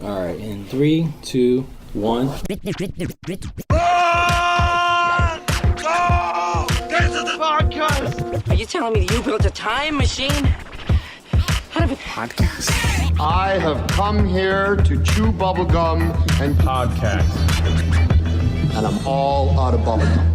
All right, in 3, 2, 1. Run! Go! This is the podcast! Are you telling me that you built a time machine out of a podcast? I have come here to chew bubblegum and podcast. And I'm all out of bubblegum.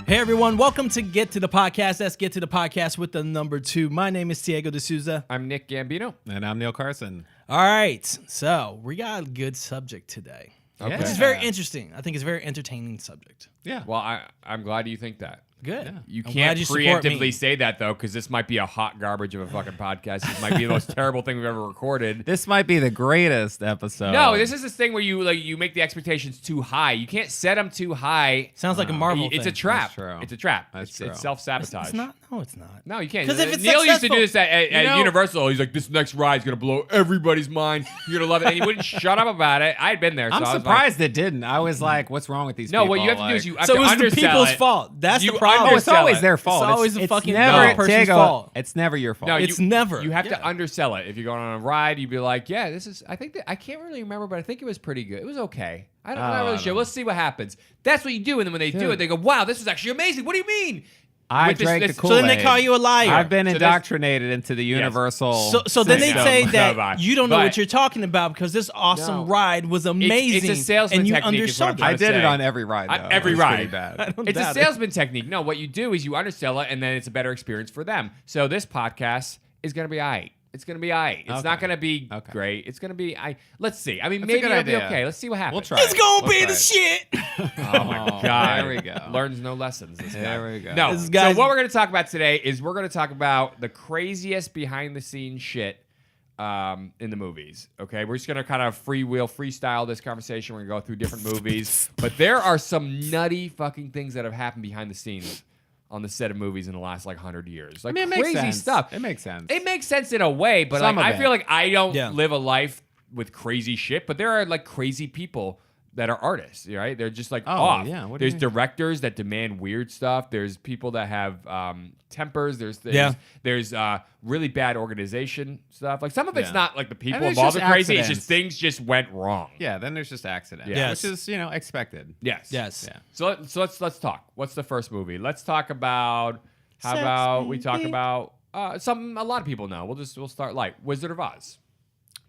Hey everyone, welcome to Get to the Podcast. Let's get to the podcast with the number 2. My name is Diego D'Souza. I'm Nick Gambino. And I'm Neil Carson. All right, so we got a good subject today. Okay. Which is very interesting. I think it's a very entertaining subject. Yeah. Well, I'm glad you think that. Good. Yeah. You I'm can't glad you support me. preemptively say that, though, because this might be a hot garbage of a fucking podcast. This might be the most terrible thing we've ever recorded. This might be the greatest episode. No, this is this thing where you make the expectations too high. You can't set them too high. Sounds like a Marvel It's thing. a trap. That's true. It's a trap. That's It's true. self-sabotage. It's not. No, it's not. No, you can't. 'Cause if it's Neil used to do this successful- at Universal. He's like, this next ride's going to blow everybody's mind. You're going to love it. And he wouldn't shut up about it. I had been there. I'm so I was surprised it didn't. I was like, what's wrong with these No, people? what you have to do is you have So to it was the undersell people's it. fault. That's You the problem. Oh, it's undersell always it. their fault. It's always the fucking never person's Diego, fault. It's never your fault. No, It's never. You have Yeah. to undersell it. If you're going on a ride, you'd be like, "Yeah, this is." I think that I can't really remember, but I think it was pretty good. It was okay. I'm not really sure. Let's see what happens. That's what you do, and then when they do it, they go, "Wow, this is actually amazing." What do you mean? I With this- drank this- the So Kool-Aid. then they call you a liar. I've been So this- indoctrinated into the Universal. So then they system. say No, that bye. you don't know But- what you're talking about because this awesome No. ride was amazing. It's a salesman and you technique is what I'm undersold trying I it. to did it say. on every ride, though. Every It was pretty ride. bad. It's a doubt it. salesman technique. No, what you do is you undersell it, and then it's a better experience for them. So this podcast is going to be aight. It's going to be aight. It's not going to be great. It's going to be Let's see. I mean, That's a maybe good it'll be idea. okay. Let's see what happens. We'll try. It's gonna We'll be try the it. shit. Oh my god! There we go. Learns no lessons. This guy. There we go. No. This guy's- So what we're going to talk about today is we're going to talk about the craziest behind-the-scenes shit in the movies. Okay, we're just going to kind of freestyle this conversation. We're going to go through different movies, but there are some nutty fucking things that have happened behind the scenes on the set of movies in the last 100 years. Like, I mean, it makes crazy sense. stuff. It makes sense. It makes sense in a way, but Some like, of I it. feel like I don't Yeah. live a life with crazy shit, but there are like crazy people that are artists, right? They're just like off. yeah. What do you There's mean? directors that demand weird stuff. There's people that have tempers. There's really bad organization stuff. Like some of it's Yeah. not like the people And there's involved are just crazy. It's accidents. just things just went wrong. Yeah, then there's just accidents, Yes. which is, expected. Yes. Yes. Yeah. So let's talk. What's the first movie? Let's talk about. How about we talk about something a lot of people know? We'll start light. Wizard of Oz.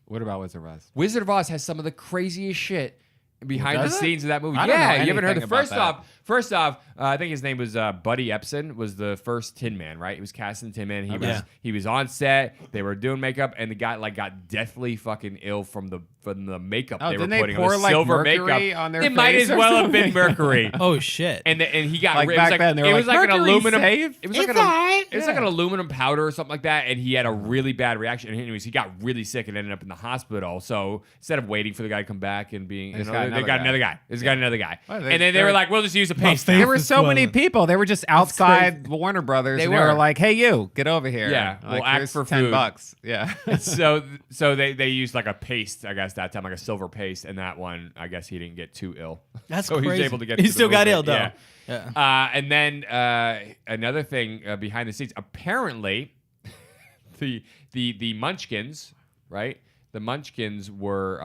What about Wizard of Oz? Wizard of Oz has some of the craziest shit behind the Does it? scenes of that movie. I don't know Yeah, you haven't heard anything the about that. First off, I think his name was Buddy Epson. Was the first Tin Man, right? He was casting Tin Man. He was on set. They were doing makeup, and the guy got deathly fucking ill from the makeup Oh, they were didn't they putting pour, on the like, silver mercury makeup. on their It might face as or well have been something? mercury. Oh shit. And he got Like it was back like, then, they were it was like, like an "Mercury aluminum. safe?" It was It's like alright, it was like an aluminum powder or something like that, and he had a really bad reaction. And anyways, he got really sick and ended up in the hospital. So instead of waiting for the guy to come back and being, They got they got another guy. They got another guy. Well, And then they were like, "We'll just use a paste." face. There were It's so many swelling. people. They were just outside Warner Brothers. They and They were. were like, "Hey, you, get over here." Yeah, like, we'll act here's for $10. food. Yeah. so they used like a paste, I guess that time, like a silver paste, and that one, I guess he didn't get too ill. That's so he was crazy. able to get. He through the still got movie. ill, though. Yeah. And then another thing behind the scenes, apparently, the Munchkins, right? The Munchkins were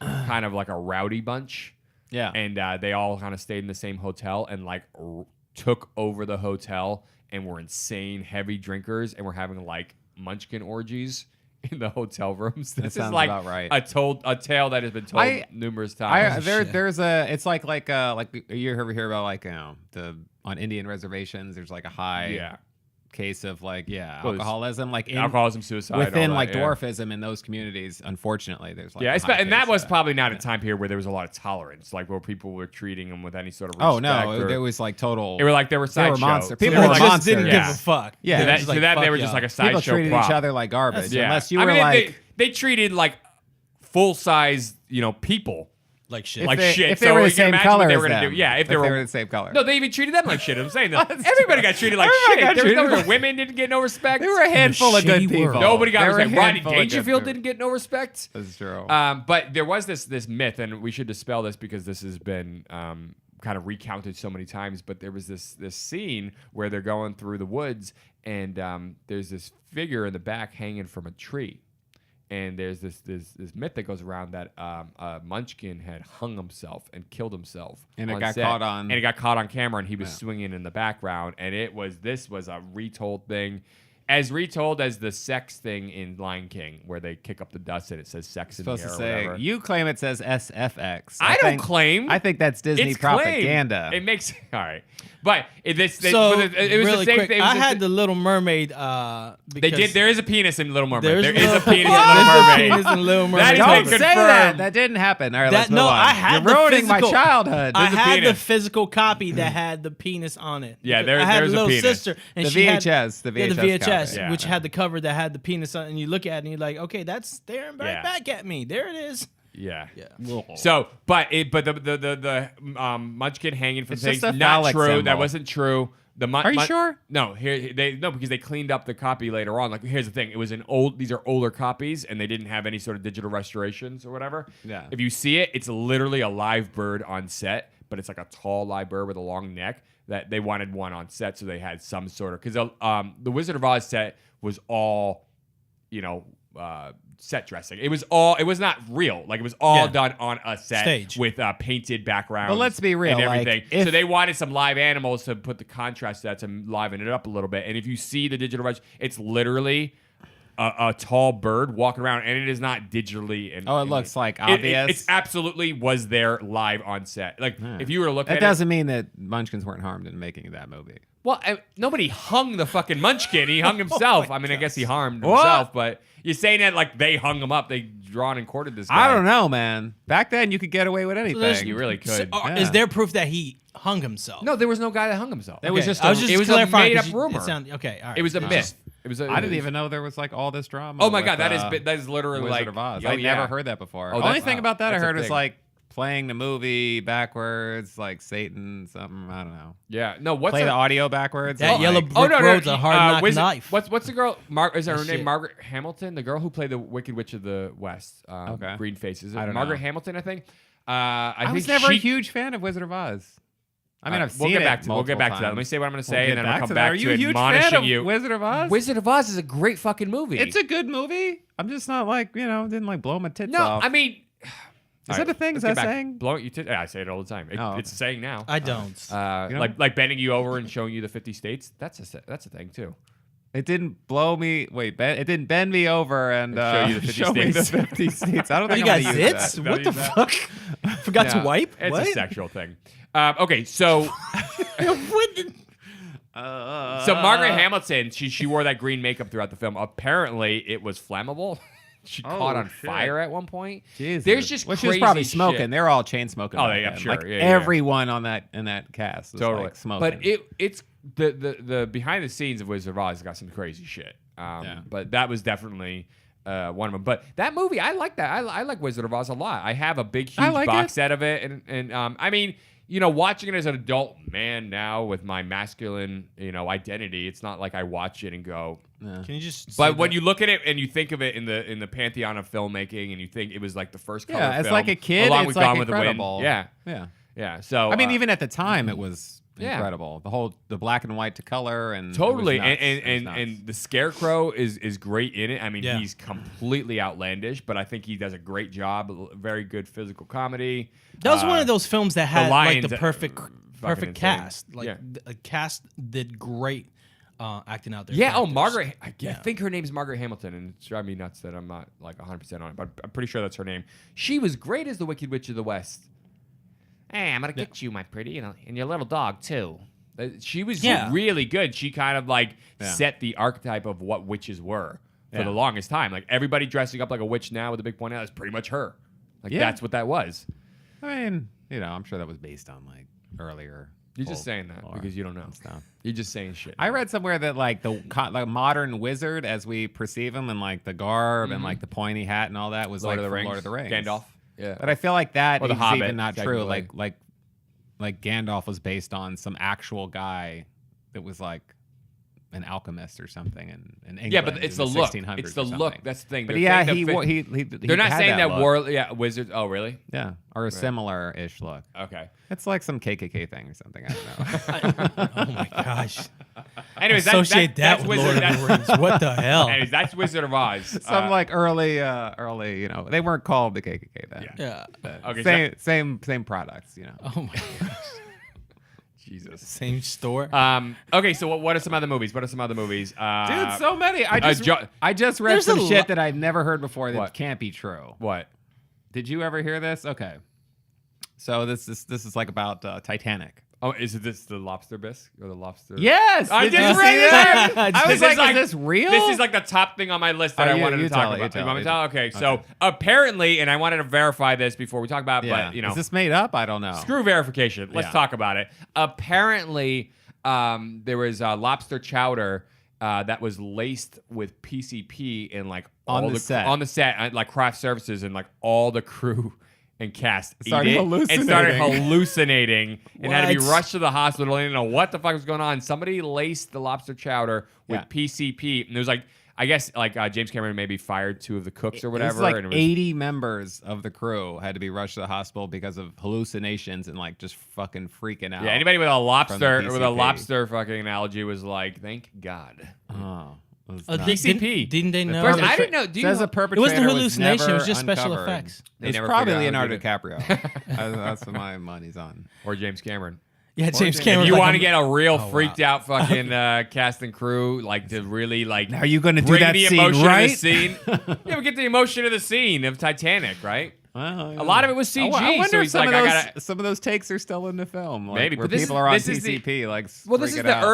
kind of like a rowdy bunch. Yeah. And they all kind of stayed in the same hotel and took over the hotel and were insane heavy drinkers and were having like Munchkin orgies in the hotel rooms. This is sounds like about right. a tale that has been told numerous times. There's it's like you ever hear about on Indian reservations there's like a high case of Well, alcoholism alcoholism, suicide, within all that, dwarfism in those communities. Unfortunately, there's Yeah, a high and that case was of probably not a time period where there was a lot of tolerance, like where people were treating them with any sort of respect. Oh no, or, there was like total. they were like they were they sideshow. were monsters. They People were were like, monsters. didn't Yeah. give a fuck. Yeah. To It that, was to that they fuck were y'all. just like a People sideshow treated prop. each other like garbage. Yeah. Unless you I were mean, like, they treated like full size, people Like shit. Like they, shit. If they So were you the can same imagine color what they as were gonna them. do. Yeah, if they were the same color. No, they even treated them like shit. I'm saying that That's everybody true. got treated like Everybody shit. got There was treated no like- women didn't get no respect. They were a handful of good shitty people. world. Nobody got They were a respect. Rodney handful of good Dangerfield people. didn't get no respect. That's true. But there was this myth, and we should dispel this because this has been kind of recounted so many times. But there was this scene where they're going through the woods, and there's this figure in the back hanging from a tree. And there's this myth that goes around that Munchkin had hung himself and killed himself, And it on got set. caught on- and it got caught on camera, and he was swinging in the background, and this was a retold thing, as retold as the sex thing in Lion King, where they kick up the dust and it says sex in the air supposed or to say whatever. you claim it says SFX. I don't claim. I think that's Disney It's propaganda. claimed. It makes all right, but it was So the really same quick, thing. I had the Little Mermaid. They Because did. There is a penis in Little Mermaid. there's There is a little- penis in there's Little a Mermaid. penis in Little Mermaid. That is Don't been say confirmed. that. That didn't happen. All right, let's move no, on. I had You're the ruining my physical- childhood. I There's a had the penis. physical copy that had the penis on it. Yeah, I had there's a a little penis. sister, and The she had- VHS, the yeah, the VHS VHS, copy. Yeah. which had the cover that had the penis on, it, and you look at it and you're like, okay, that's staring right Yeah. back at me. There it is. Yeah. Yeah. So, but the Munchkin hanging from It's things, just a not phallic true. That symbol. wasn't true. Are you sure? No, because they cleaned up the copy later on. Like, here's the thing: it was these are older copies, and they didn't have any sort of digital restorations or whatever. Yeah. If you see it, it's literally a live bird on set, but it's like a tall live bird with a long neck. That they wanted one on set, so they had some sort of because the Wizard of Oz set was all, set dressing. It was not real. Like, it was all done on a set Stage. with painted backgrounds. But let's be real, and like, everything. if- So they wanted some live animals to put the contrast to that to liven it up a little bit. And if you see the digital version, it's literally a tall bird walking around, and it is not digitally. Oh, it looks like obvious. It's absolutely was there live on set. Like, if you were to look That at doesn't mean that Munchkins weren't harmed in making that movie. well, nobody hung the fucking Munchkin. He hung himself. I mean, I guess he harmed What? himself, but you're saying that like they hung him up. They drawn and quartered this guy. I don't know, man. Back then, you could get away with anything. You really could. Yeah. Is there proof that he hung himself? No, there was no guy that hung himself. It was just I was just it was a clarifying, made-up 'cause rumor. It sounded, okay, all right. It was a It's myth. just- It was. I didn't even know there was like all this drama. Oh my with, god, that is literally Wizard like. of Oz. Oh, I yeah. never heard that before. Oh, The only that's- thing about that I that's a heard was thing. like playing the movie backwards, like Satan, something. I don't know. Yeah. No. What's Play her- the audio backwards. That and, yellow like, brick road's a hard knock knife. What's the girl? Is her That name shit. Margaret Hamilton? The girl who played the Wicked Witch of the West. Okay. Green face. Is it I don't Margaret know. Hamilton? I think. I was never a huge fan of Wizard of Oz. I mean, I've seen we'll get it back to multiple that. Let me times. say what I'm going to We'll say, get and then we'll back come to that. back Are to you a huge fan admonishing of you. Wizard of Oz? Wizard of Oz is a great fucking movie. It's a good movie. I'm just not like, didn't like blow my tits no. off. I mean, Is that a thing? Is that a saying? Blow it. Yeah, I say it all the time. Oh. It's a saying now. I don't. You know? Like bending you over and showing you the 50 states. That's a thing too. It didn't blow me. Wait, it didn't bend me over and show you the 50 show me the states. 50 states. I don't Oh, think you I'm got gonna use zits? that. What the fuck? Forgot to Yeah, wipe? It's What? a sexual thing. Okay, so What the- so Margaret Hamilton, she wore that green makeup throughout the film. Apparently, it was flammable. She caught on shit. fire at one point. Jesus. There's just well, she crazy was probably smoking. shit. They're all chain smoking. Oh, back yeah, then. sure. Like Yeah, yeah. everyone on that in that cast was Totally. like smoking. But it's the behind the scenes of Wizard of Oz got some crazy shit. But that was definitely one of them. But that movie, I like that. I like Wizard of Oz a lot. I have a big, huge like box it. set of it, and I mean, watching it as an adult man now with my masculine, identity, it's not like I watch it and go. Can you just? But say when that? you look at it and you think of it in the pantheon of filmmaking, and you think it was like the first color yeah, as film, like a kid, along it's with like Gone with the Wind. incredible. Yeah, yeah. yeah. So I mean, even at the time, it was Yeah. incredible. The black and white to color and totally, it was nuts. It was and nuts. and the Scarecrow is great in it. I mean, Yeah. he's completely outlandish, but I think he does a great job. Very good physical comedy. That was one of those films that had like Lions, the perfect insane. cast. Like Yeah. a cast did great acting out there. Yeah. Oh, characters. Margaret. I Yeah. think her name's Margaret Hamilton, and it's driving me nuts that I'm not like 100% on it, but I'm pretty sure that's her name. She was great as the Wicked Witch of the West. Hey, I'm gonna get you, my pretty, and your little dog too. She was really good. She kind of like set the archetype of what witches were for the longest time. Like everybody dressing up like a witch now with a big point out is pretty much her. Like that's what that was. I mean, I'm sure that was based on like earlier. You're just saying that lore because you don't know. and stuff. You're just saying shit. I read somewhere that like the modern wizard, as we perceive him, and like the garb and like the pointy hat and all that, was Lord like of the from Rings. Lord of the Rings. Gandalf. Yeah. But I feel like that Or The is Hobbit, even not true. technically. Like Gandalf was based on some actual guy that was like an alchemist or something in England. Yeah, but it's the in look. 1600s It's the or look. something. That's the thing. But They're yeah, saying he they're not had saying that look. wizards. Oh, really? Yeah, or a similar-ish look. Okay. It's like some KKK thing or something. I don't know. Oh my gosh. Anyways, Associate that's that with Wizard. Lord of the Rings. What the hell? Anyways, that's Wizard of Oz. Some like early, they weren't called the KKK then. Yeah. Okay, Same products, Oh my gosh. Jesus. Same store. Okay, so what are some other movies? Dude, so many. I just read There's some a shit lot- that I've never heard before that What? can't be true. What? Did you ever hear this? Okay. So this is like about Titanic. Oh, is this the lobster bisque or the lobster? Yes, I did just you read see it. that? I was This is like, is this real? This is like the top thing on my list that Oh, I you- wanted you to talk tell it, about. you You want me to tell tell? Okay, so apparently, and I wanted to verify this before we talk about, it, but Is this made up? I don't know. screw verification. Let's Yeah. talk about it. Apparently, there was lobster chowder that was laced with PCP and like On all the set. on the set, like craft services, and like all the crew and cast Started eat it and started hallucinating. hallucinating and had to be What? rushed to the hospital. They didn't know what the fuck was going on. Somebody laced the lobster chowder with Yeah. PCP, and there was like, I guess like James Cameron maybe fired 2 of the cooks or whatever. It's like and it was, 80 members of the crew had to be rushed to the hospital because of hallucinations and like just fucking freaking out. yeah, anybody with a lobster PCP. fucking analogy was like, thank God. Oh, it was Oh, nuts. PCP. Didn't they know? First, I didn't know. Do you Says know? a perpetrator wasn't was hallucination, it was never just special uncovered. effects. They It's never probably figured out who Leonardo did it. DiCaprio. That's what my money's on. Or James Cameron. Yeah, James If Cameron. If you like, want to I'm- get a real wow. freaked out fucking cast and crew, like to really like, Now you're gonna do bring that the scene, emotion right? of the scene. Yeah, we get the emotion of the scene of Titanic, right? Well, A lot of it was CG. I wonder so if he's some like, of I those, gotta. some of those takes are still in the film. Like, Maybe, where but this people is- are on this is the- PCP, like Well, this is freaking the out.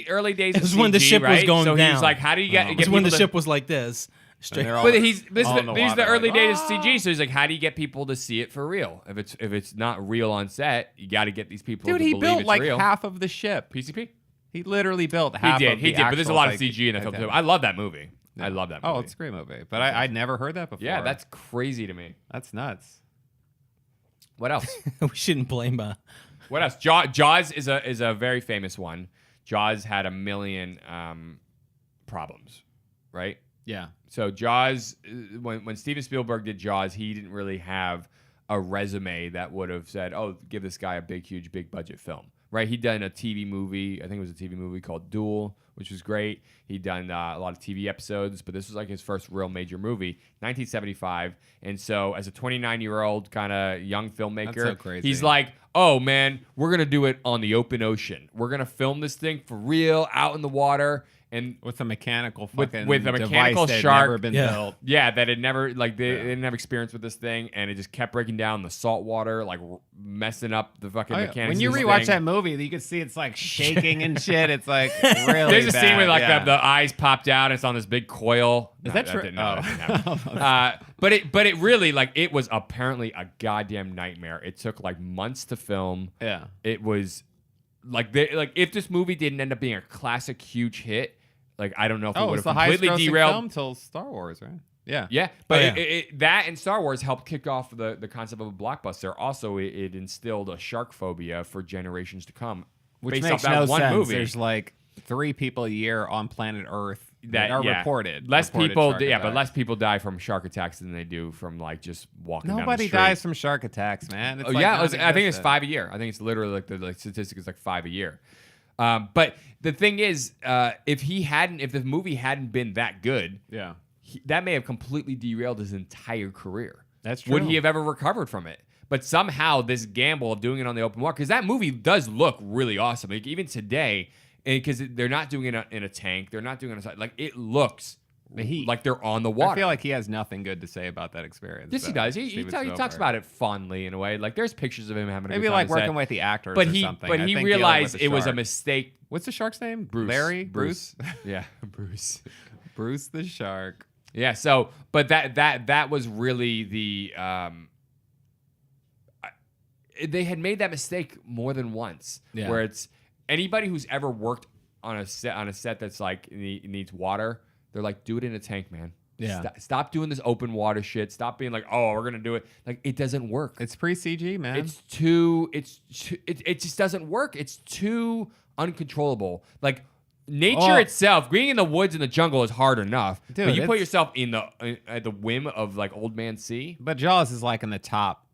early days. It was of when the CG, ship was right? going so down. he's like, how do you get? It get was when people the to- ship was like this. Straight. they're all- But these all in the are the water, early like, days of CG. So he's like, how do you get people to see it for real? If it's not real on set, you got to get these people Dude, to he believe built it's like real. half of there's ship. PCP. He literally built half. He of did. the But there's a actual, lot of like, CG in that film too. Titanic. I love that movie. I love that movie. Oh, it's a great movie, but I'd never heard that before. yeah, that's crazy to me. that's nuts. What else? we shouldn't blame. What else? Jaws is a very famous one. Jaws had 1 million problems, right? Yeah, So Jaws, when Steven Spielberg did Jaws, he didn't really have a resume that would have said, "Oh, give this guy a huge, big budget film." Right? He'd done a TV movie. I think it was a TV movie called Duel, which was great. He'd done a lot of TV episodes, but this was like his first real major movie, 1975. And so, as a 29-year-old kind of young filmmaker, That's so crazy. he's like, "Oh man, we're gonna do it on the open ocean. We're gonna film this thing for real, out in the water." And with a mechanical With- fucking with a mechanical device that had shark. never been Yeah. built. yeah, that had never like they didn't have experience with this thing, and it just kept breaking down the salt water, like messing up the fucking mechanics. When you of this rewatch thing. that movie, you can see it's like shaking and shit. It's like really. There's a scene where like bad, the eyes popped out. And it's on this big coil. Is that true? Didn't, no, that Oh. didn't happen. But it really like it was apparently a goddamn nightmare. It took like months to film. Yeah. It was like if this movie didn't end up being a classic huge hit, like I don't know if it Oh, would it's have the highest completely grossing derailed. film till Star Wars, right? Yeah. Yeah, but Oh, yeah. that and Star Wars helped kick off the concept of a blockbuster. Also, it instilled a shark phobia for generations to come. Which based makes off that no one sense. movie. There's like 3 people a year on planet Earth that are reported. Less reported people, shark but attacks. less people die from shark attacks than they do from like just walking. down the Nobody street. dies from shark attacks, man. It's Oh like yeah, I think it's non-existent. 5 a year. I think it's literally like the statistic is like 5 a year. But the thing is, if the movie hadn't been that good, Yeah. that may have completely derailed his entire career. That's true. Would he have ever recovered from it? But somehow this gamble of doing it on the open water, because that movie does look really awesome. Like even today, because they're not doing it in a tank, they're not doing it like it looks like they're on the water. I feel like he has nothing good to say about that experience. Yes, he does. He talks about it fondly in a way. Like there's pictures of him having a Maybe good time like on set. working with the actors But or he something. but I he think dealing realized with the it was a shark. mistake. What's the shark's name? Bruce. Larry? Bruce. Yeah, Bruce. Bruce the shark. Yeah. So, but that was really the. They had made that mistake more than once, Yeah. where it's anybody who's ever worked on a set that's like needs water. They're like, do it in a tank, man. Yeah. Stop doing this open water shit. Stop being like, oh, we're gonna do it. Like, it doesn't work. It's pre-CG, man. It just doesn't work. It's too uncontrollable. Like, nature itself, being in the woods in the jungle is hard enough. Dude, but you put yourself in at the whim of like Old Man Sea. But Jaws is like in the top,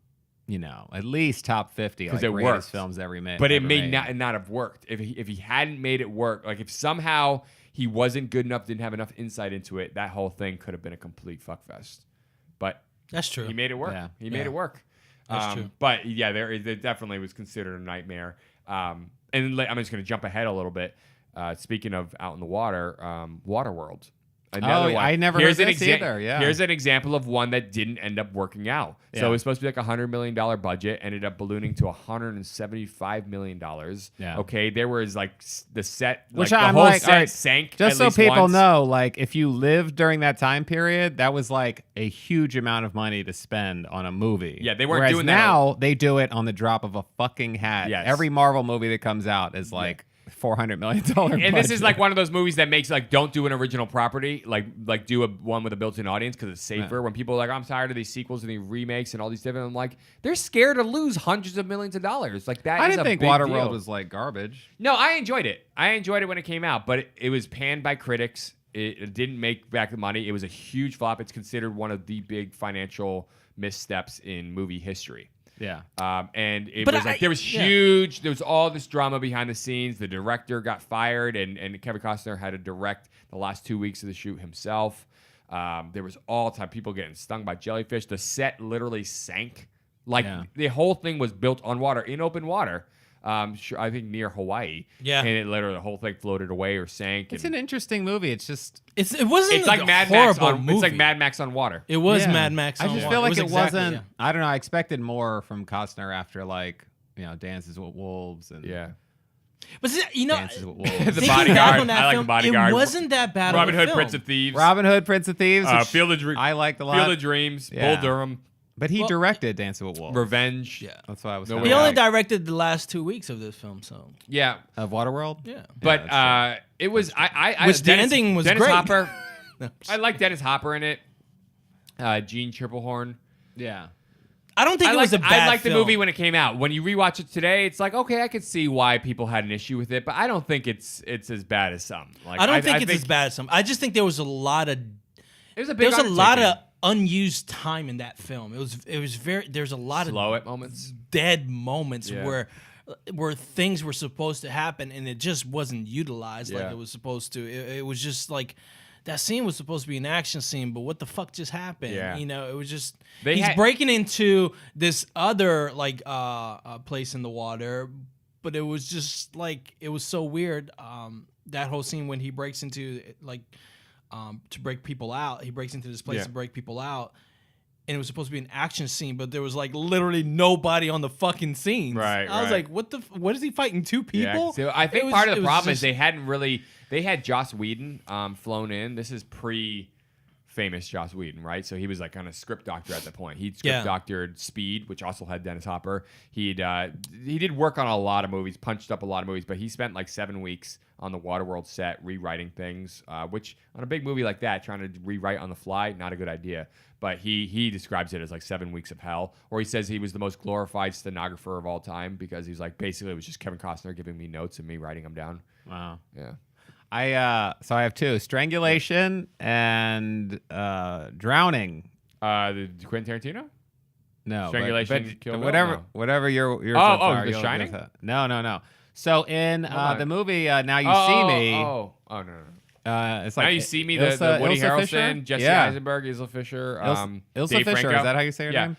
at least top 50 like it greatest works. films ever made. But it may not have worked if he hadn't made it work. Like, if somehow he wasn't good enough, didn't have enough insight into it, that whole thing could have been a complete fuckfest. But That's true. he made it work. Yeah. He made it work. That's true. But yeah, it definitely was considered a nightmare. And I'm just going to jump ahead a little bit. Speaking of out in the water, Waterworld. Another one. I never heard this either. Yeah. Here's an example of one that didn't end up working out. So it was supposed to be like $100 million budget, ended up ballooning to $175 million. Yeah. Okay, there was like the set, Which like, I'm the whole like, set all right, sank. just at so least people once. know, like if you lived during that time period, that was like a huge amount of money to spend on a movie. Yeah, they weren't Whereas doing that now they do it on the drop of a fucking hat. Yes. Every Marvel movie that comes out is like $400 million. And this is like one of those movies that makes like, don't do an original property, like do one with a built-in audience because it's safer. Yeah. When people are like, I'm tired of these sequels and these remakes and all these different, I'm like, they're scared to lose hundreds of millions of dollars. Like, that I is didn't a think big Waterworld deal. was like garbage. No, I enjoyed it. I enjoyed it when it came out, but it was panned by critics. It didn't make back the money. It was a huge flop. It's considered one of the big financial missteps in movie history. Yeah. And it But was like, there was huge, there was all this drama behind the scenes. The director got fired, and Kevin Costner had to direct the last 2 weeks of the shoot himself. There was all time people getting stung by jellyfish. The set literally sank. Like, the whole thing was built on water, in open water. Sure, I think near Hawaii. Yeah. And it literally, the whole thing floated away or sank. It's an interesting movie. It's just It wasn't It's like a Mad Max horrible on. movie. It's like Mad Max on water. It was Mad Max. I on just water. feel like it exactly, wasn't. yeah. I don't know. I expected more from Costner after like Dances with Wolves and But see, Dances with Wolves. The thinking Bodyguard. back on that I like film, The Bodyguard. It wasn't that bad. Robin of a Hood, film. Prince of Thieves. Robin Hood, Prince of Thieves. which Field of Dreams. I liked a lot. Field of Dreams. Yeah. Bull Durham. But he directed Dances with Wolves. Revenge. Yeah. That's why I was. No He way only out. directed the last 2 weeks of this film, so Yeah. Of Waterworld. yeah. But that's it was Which the ending was Dennis great. Hopper. I like Dennis Hopper in it. Gene Triplehorn. Yeah. I don't think it was a bad I liked the film. movie when it came out. When you rewatch it today, it's like, okay, I could see why people had an issue with it, but I don't think it's as bad as some. Like, I don't think it's as bad as some. I just think there was a lot of It was a big there's a lot of undertaking. unused time in that film. It was very there's a lot slow of at moments. dead moments Yeah. where things were supposed to happen and it just wasn't utilized like Yeah. it was supposed to. It was just like that scene was supposed to be an action scene, but what the fuck just happened? Yeah. It was just They he's had- breaking into this other like place in the water, but it was just like it was so weird. That whole scene when he breaks into like to break people out, he breaks into this place Yeah. to break people out. And it was supposed to be an action scene, but there was like literally nobody on the fucking scenes. Right, I was right. like, what is he fighting? Two people? Yeah, so I think It was- part of it the was problem is just- they had Joss Whedon flown in. This is pre-famous Joss Whedon, right? So he was like kind of script doctor at the point. He'd script doctored Speed, which also had Dennis Hopper. He did work on a lot of movies, punched up a lot of movies, but he spent like 7 weeks on the Waterworld set rewriting things, which on a big movie like that, trying to rewrite on the fly, not a good idea. But he describes it as like 7 weeks of hell, or he says he was the most glorified stenographer of all time because he's like, basically it was just Kevin Costner giving me notes and me writing them down. Wow. Yeah. So I have two: strangulation and drowning. The Quentin Tarantino? No, Strangulation, Kill Bill? whatever, No. whatever your Oh, thoughts are, The you'll Shining? get that. No. So in on. the movie Now You See Me, Oh, no. it's like Now You See Me, the Woody Ilsa Harrelson, Fisher? Jesse Yeah. Eisenberg, Isla Fisher, Ilsa Dave Fisher, Franco. is that how you say her yeah. name?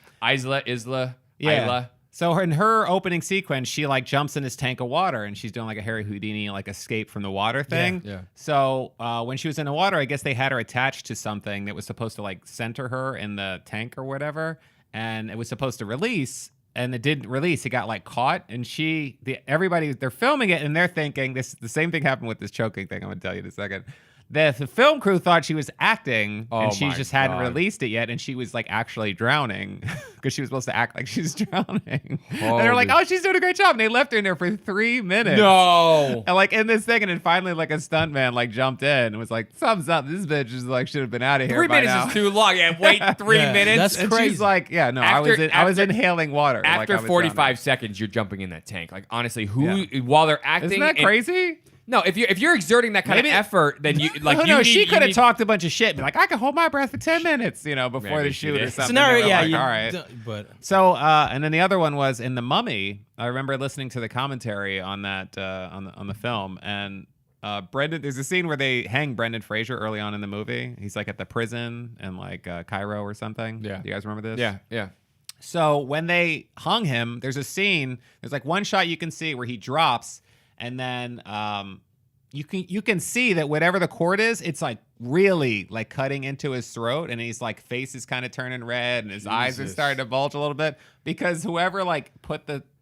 Isla. So in her opening sequence, she like jumps in this tank of water and she's doing like a Harry Houdini like escape from the water thing. Yeah. So when she was in the water, I guess they had her attached to something that was supposed to like center her in the tank or whatever, and it was supposed to release. And it didn't release. It got like caught, and everybody they're filming it, and they're thinking the same thing happened with this choking thing. I'm gonna tell you in a second. the film crew thought she was acting, Oh and she my just hadn't God. released it yet, and she was like actually drowning because she was supposed to act like she's drowning. And Holy- they're like, "Oh, she's doing a great job," and they left her in there for 3 minutes. No. And like in this thing, and then finally like a stuntman like jumped in and was like, "Thumbs up, this bitch is like should have been out of here." 3 by minutes now. is too long. Yeah, wait 3 Yeah, minutes. that's And crazy. she's like, "Yeah, no, After- I was after- inhaling water." like, After I was 45 drowning. seconds, you're jumping in that tank. Like honestly, while they're acting, Isn't that and- crazy? No, if you're exerting that kind Maybe- of effort, then you like Oh, you no, need, she you could have need- talked a bunch of shit, and be like, "I can hold my breath for 10 minutes," before Maybe the she shoot or did. something. Scenario, They were yeah, like, you, all right. but So, and then the other one was in The Mummy. I remember listening to the commentary on that on the film, and Brendan. There's a scene where they hang Brendan Fraser early on in the movie. He's like at the prison in like Cairo or something. Yeah. Do you guys remember this? Yeah. So when they hung him, there's a scene. There's like one shot you can see where he drops, and then you can see that whatever the cord is, it's like really like cutting into his throat, and he's like face is kind of turning red, and his eyes are Jesus. starting to bulge a little bit because whoever like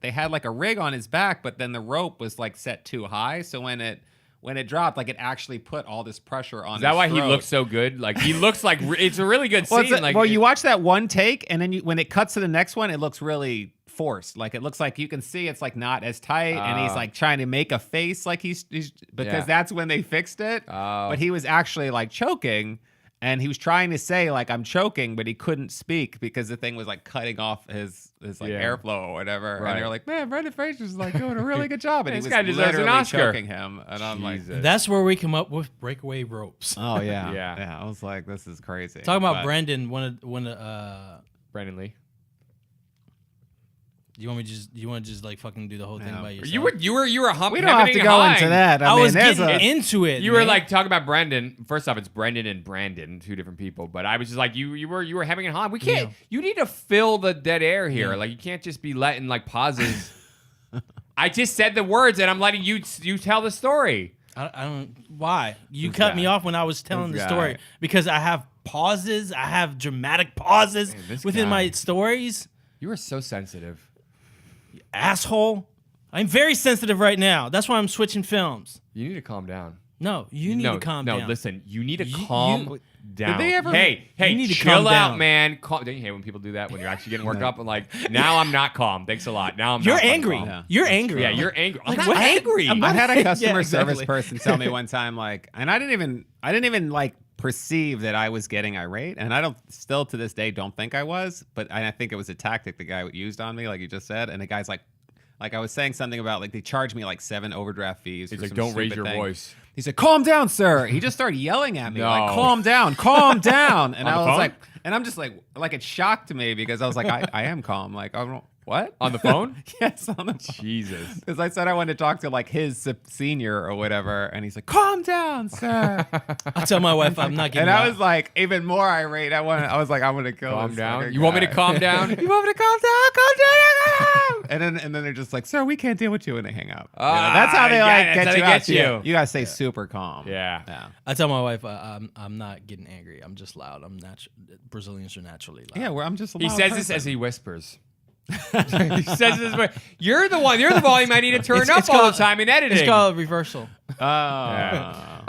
they had like a rig on his back, but then the rope was like set too high, so when it dropped, like it actually put all this pressure on. Is that his why he throat. looks so good? Like he looks like it's a really good Well, scene. well, you watch that one take, and then when it cuts to the next one, it looks really forced. Like it looks like you can see it's like not as tight, and he's like trying to make a face like he's because Yeah. that's when they fixed it. Oh. But he was actually like choking, and he was trying to say like I'm choking, but he couldn't speak because the thing was like cutting off his like Yeah. airflow or whatever. Right. And they're like, "Man, Brendan Fraser's like doing a really good job," and he This was guy deserves an literally Oscar. choking him. And I'm like, Jesus. that's where we come up with breakaway ropes. "Oh yeah, Yeah. I was like, this is crazy." Talking about But- Brendan, when Brandon Lee. you want to just like fucking do the whole thing No. by yourself? You were humping. We don't have to go into that. I mean, was there's getting a- into it. You were man. like talking about Brendan. First off, it's Brendan and Brandon, two different people. But I was just like, you were having a hawing. We can't. Yeah. You need to fill the dead air here. Yeah. Like you can't just be letting like pauses. I just said the words, and I'm letting you tell the story. I don't. Why you This cut guy. me off when I was telling This the story? guy. Because I have pauses. I have dramatic pauses Man, this within guy. my stories. You are so sensitive. Asshole. I'm very sensitive right now. That's why I'm switching films. You need to calm down. No, you need to calm down. No, listen. You need to You- calm you- down. they ever- Hey, You need to chill calm out, down. man. Calm. Don't you hate when people do that when you're actually getting worked up? And like, now I'm not calm. Thanks a lot. Now I'm. You're not fucking angry. calm. Yeah. You're angry. Yeah, you're angry. I'm Like, not what? angry. I'm I had a Yeah, customer service exactly. person tell me one time, like, and I didn't even like perceive that I was getting irate, and I don't still to this day don't think I was, but I think it was a tactic the guy used on me, like you just said, and the guy's like I was saying something about like they charged me like 7 overdraft fees. He's for like, some "Don't raise stupid your thing." voice. He said, "Calm down, sir." He just started yelling at me, No. like, "Calm down, calm down." And On I the was phone? like, and I'm just like it shocked me because I was like, I am calm. Like, I don't what On the phone? yes, on the phone. Jesus. Because I said I wanted to talk to like his senior or whatever, and he's like, "Calm down, sir." I tell my wife I'm not getting. And I out. was like, even more irate. I was like, I'm gonna kill Calm this down. fucking You want me to guy. calm down? You want me to calm down? Calm down. And then they're just like, "Sir, we can't deal with you," and they hang up. You know, that's how they yeah, like that's get how you they out. get you. You gotta stay super calm. Yeah. Yeah. I tell my wife I'm not getting angry. I'm just loud. Brazilians are naturally loud. Yeah, I'm just. A He loud says this person. as he whispers. He says this way. You're the volume I need to turn It's up all called- the time in editing. It's called reversal. Oh.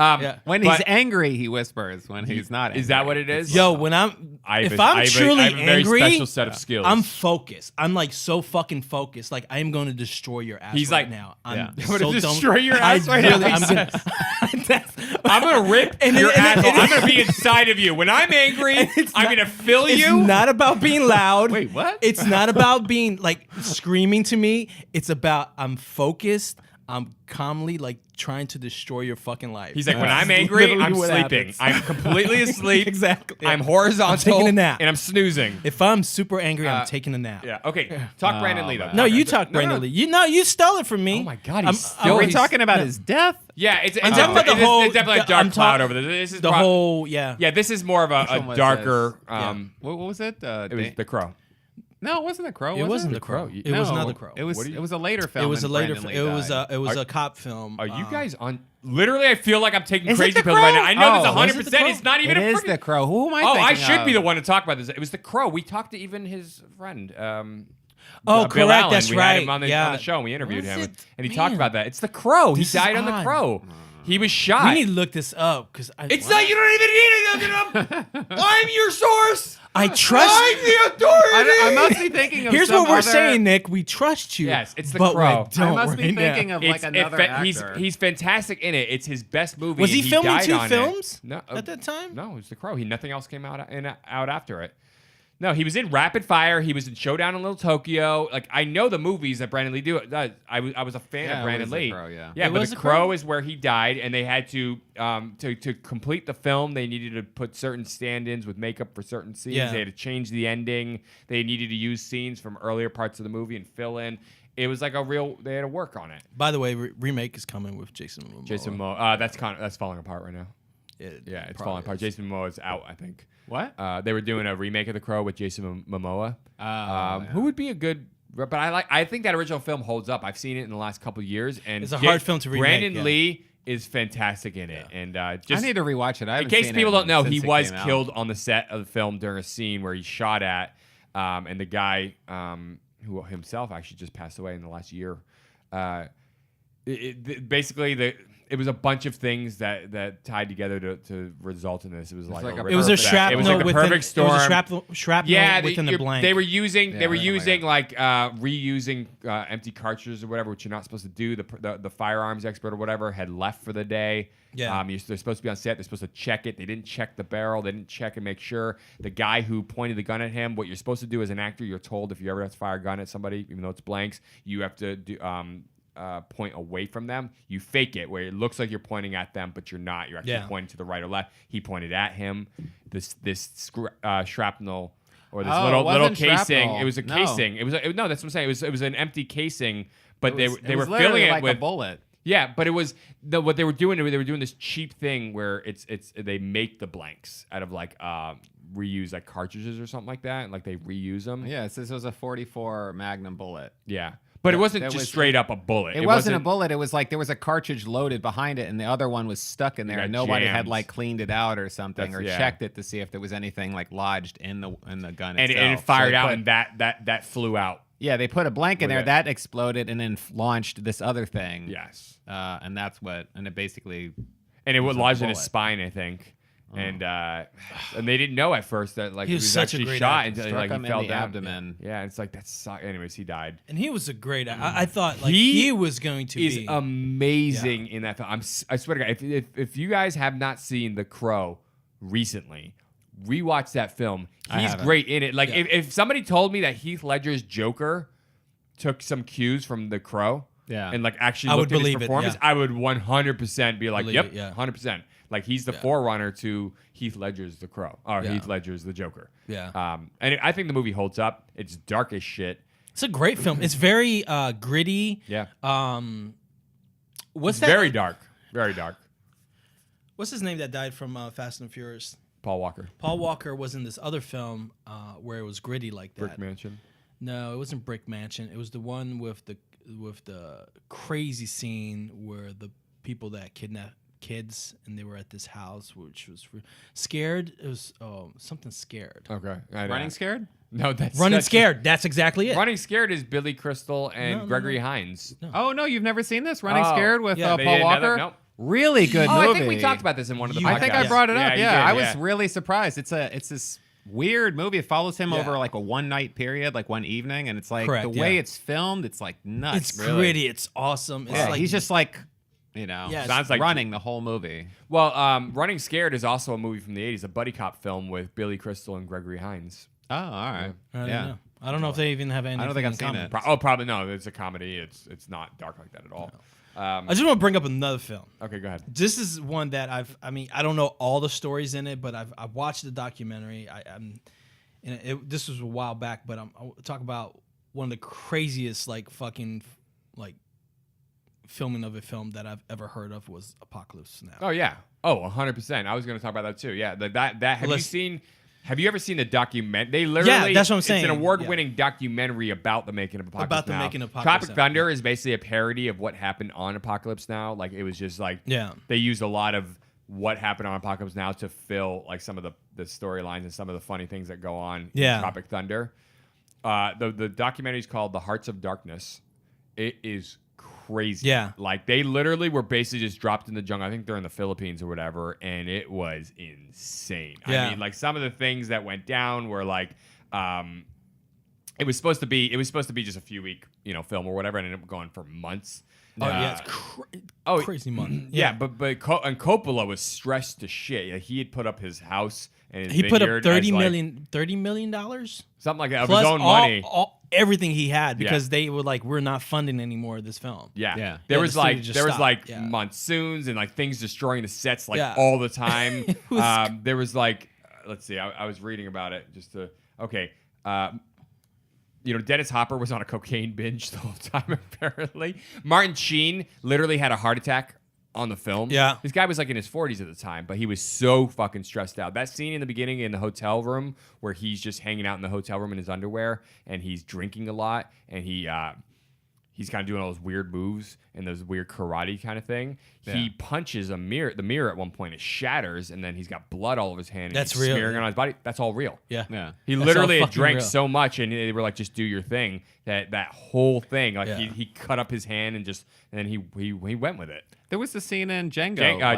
Yeah. When but- he's angry, he whispers. When he's not angry. Is that what it is? Yo, when if I'm truly I have a very angry, special set of skills. I'm focused. I'm like so fucking focused. Like I am going to destroy your ass. He's right like, now. I'm yeah. I'm gonna so destroy dumb. your ass right now, he I'm gonna, I'm gonna rip And your it- and it- asshole. and I'm it- gonna be inside of you. When I'm angry, I'm gonna fill It's you. not about being loud. Wait, what? It's not about being like screaming to me. It's about I'm focused. I'm calmly like trying to destroy your fucking life. He's like, when That's I'm angry, literally I'm what sleeping. happens. I'm completely asleep. Exactly. I'm horizontal. I'm taking a nap. And I'm snoozing. If I'm super angry, I'm taking a nap. Yeah. Okay. Talk Brandon Lee though. man. No, you talk No, Brandon no. Lee. You stole it from me. Oh my God, I'm- he's still- Are we he's- talking about his death? Yeah, it's I'm talking about the whole. It's definitely a dark I'm cloud talk- over this. This is the whole. Yeah. Yeah, this is more of Which one a was darker. this? What was it? It was The Crow. No, it wasn't The Crow. It was wasn't it? The Crow. Crow. It was No, not The Crow. It was. What do you- It was a later film. It was a and later. Brandon It Lee was died. a. It was a cop film. Are you guys on? Literally, I feel like I'm taking Is it crazy The pills right Crow? now. I know Oh, this was it 100%. The Crow? It's not even It a is freaking. The Crow. Who am I Oh, thinking I should be of? the one to talk about this. It was The Crow. We talked to even his friend. Oh, Bill correct. Allen. That's we right. had him on the Yeah. show and we interviewed Was him. it? And he talked Man. about that. It's The Crow. He This is died on The odd. Crow. He was shot. We need to look this up because It's not. You don't even need to look it up. I'm your source. I trust. I'm the authority. I must be thinking of Here's some what we're other- saying, Nick. We trust you. Yes, it's The but Crow. We don't I must be right now. thinking of like another actor. He's fantastic in it. It's his best movie. Was and he filming died 2 on it. films No, at that time? No, it was The Crow. Nothing else came out after it. No, he was in Rapid Fire. He was in Showdown in Little Tokyo. Like I know the movies that Brandon Lee does. I was a fan of Brandon it was The Lee. Crow, yeah. It but was The The Crow Crow? is where he died, and they had to complete the film. They needed to put certain stand-ins with makeup for certain scenes. Yeah. They had to change the ending. They needed to use scenes from earlier parts of the movie and fill in. It was like they had to work on it. By the way, remake is coming with Jason Momoa. Jason Momoa. That's falling apart right now. Yeah, it's falling apart. Is. Jason Momoa is out, I think. What? They were doing a remake of The Crow with Jason Momoa. Yeah. Who would be a good? But I think that original film holds up. I've seen it in the last couple of years, and It's a hard film to remake, Brandon yeah. Lee is fantastic in it, and just I need to rewatch it. I in haven't case seen people it don't know, he since it was came out. killed on the set of the film during a scene where he shot at, and the guy who himself actually just passed away in the last year. Basically, it was a bunch of things that tied together to result in this. It was like like a a It was a Perfect. shrapnel It was like the within, perfect storm. It was a shrapnel Yeah, within the blank. they were using Yeah, reusing empty cartridges or whatever, which you're not supposed to do. The firearms expert or whatever had left for the day. Yeah. They're supposed to be on set. They're supposed to check it. They didn't check the barrel. They didn't check and make sure. The guy who pointed the gun at him. What you're supposed to do as an actor, you're told if you ever have to fire a gun at somebody, even though it's blanks, you have to do. Point away from them. You fake it where it looks like you're pointing at them, but you're not. You're actually pointing to the right or left. He pointed at him. This shrapnel or this Oh, it little wasn't casing. shrapnel. It was a No. casing. It was no. That's what I'm saying. It was an empty casing, but they It were was literally filling it like with a bullet. Yeah, but it was what they were doing. They were doing this cheap thing where they make the blanks out of like reuse like cartridges or something like that, and like they reuse them. Yeah, this was a 44 Magnum bullet. Yeah. But it wasn't that just was- straight up a bullet. It wasn't a bullet. It was like there was a cartridge loaded behind it, and the other one was stuck in there, got and nobody had jammed. like cleaned it out or something, That's- or yeah. checked it to see if there was anything like lodged in the gun And itself. it fired So they out, put- and that flew out. yeah, they put a blank in With there it. that exploded, and then launched this other thing. Yes. And it basically. And it was a lodged in his bullet. spine, I think. And they didn't know at first that like He he was was such a actually great shot actor. until Struck like him he in fell the down. abdomen. Yeah, it's like that's anyways, he died. and he was a great actor. I thought like He he was going to He's be. amazing in that film. I swear to God, if you guys have not seen The Crow recently, rewatch that film. I He's haven't. great in it. Like Yeah. if somebody told me that Heath Ledger's Joker took some cues from The Crow, Yeah. and like actually I looked would at his believe it, performance, yeah. I would 100% be like, Believe yep, it, yeah. 100%. Like he's the forerunner to Heath Ledger's The Crow, or Yeah. Heath Ledger's The Joker. Yeah. I think the movie holds up. It's dark as shit. It's a great film. It's very gritty. Yeah, What's it's that? very dark, very dark. What's his name that died from Fast and Furious? Paul Walker, Paul Walker was in this other film where it was gritty like that. Brick Mansion. No, it wasn't Brick Mansion. It was the one with the crazy scene where the people that kidnapped kids and they were at this house, which was scared. It was something scared. Okay, Running scared? No, that's Running that's- scared. That's exactly it. Running Scared is Billy Crystal and No, Gregory Hines. Oh no, you've never seen this? Running Oh, Scared with yeah. They Paul did another- Walker? nope. Really good Oh, movie. I think we talked about this in one of the podcasts. I think I brought it up. you Yeah, did, I was really surprised. It's this weird movie. It follows him Yeah. over like a one night period, like one evening, and it's like Correct, the way yeah. it's filmed, it's like nuts. It's really. gritty. It's awesome. It's Yeah, like he's just like, Yeah, Sounds like running the whole movie. Well, Running Scared is also a movie from the 80s, a buddy cop film with Billy Crystal and Gregory Hines. Oh, all right. I don't Yeah. know. I don't know if they even have anything. I don't think I've in seen common. it. Probably no. It's a comedy. It's not dark like that at all. I just want to bring up another film. Okay, go ahead. This is one that I don't know all the stories in it, but I've watched the documentary. This was a while back, but I'll talk about one of the craziest fucking filming of a film that I've ever heard of was Apocalypse Now. Oh yeah. Oh, 100%. I was going to talk about that too. Yeah. Have you ever seen the document? They literally, that's what I'm saying. It's an award-winning documentary about the making of Apocalypse About the Now. making of Apocalypse Tropic Now. Thunder is basically a parody of what happened on Apocalypse Now. Like it was just like they used a lot of what happened on Apocalypse Now to fill like some of the storylines and some of the funny things that go on in Tropic Thunder. The documentary is called The Hearts of Darkness. It is crazy. Yeah. Like they literally were basically just dropped in the jungle. I think they're in the Philippines or whatever, and it was insane. Yeah. I mean, like some of the things that went down were like, it was supposed to be just a few week, film or whatever, and it ended up going for months. Oh yeah, it's crazy money. Yeah, but and Coppola was stressed to shit. Yeah, he had put up his house and his He put up vineyard $30 million something like that, of plus his own money. everything he had because they were like, we're not funding any more of this film. Yeah. Yeah, There was the studio just stopped. Yeah. monsoons and like things destroying the sets like Yeah. all the time. was There was like, let's see, I was reading about it just to, okay. Dennis Hopper was on a cocaine binge the whole time, apparently. Martin Sheen literally had a heart attack on the film. Yeah. This guy was like in his 40s at the time, but he was so fucking stressed out. That scene in the beginning in the hotel room where he's just hanging out in the hotel room in his underwear and he's drinking a lot and he's kind of doing all those weird moves and those weird karate kind of thing. Yeah. He punches the mirror at one point. It shatters, and then he's got blood all over his hand. That's and he's real. smearing it on his body. That's all real. Yeah. He That's literally all had drank fucking real. so much, and they were like, "Just do your thing." That whole thing, like Yeah. he cut up his hand and then he went with it. There was the scene in Django. Django,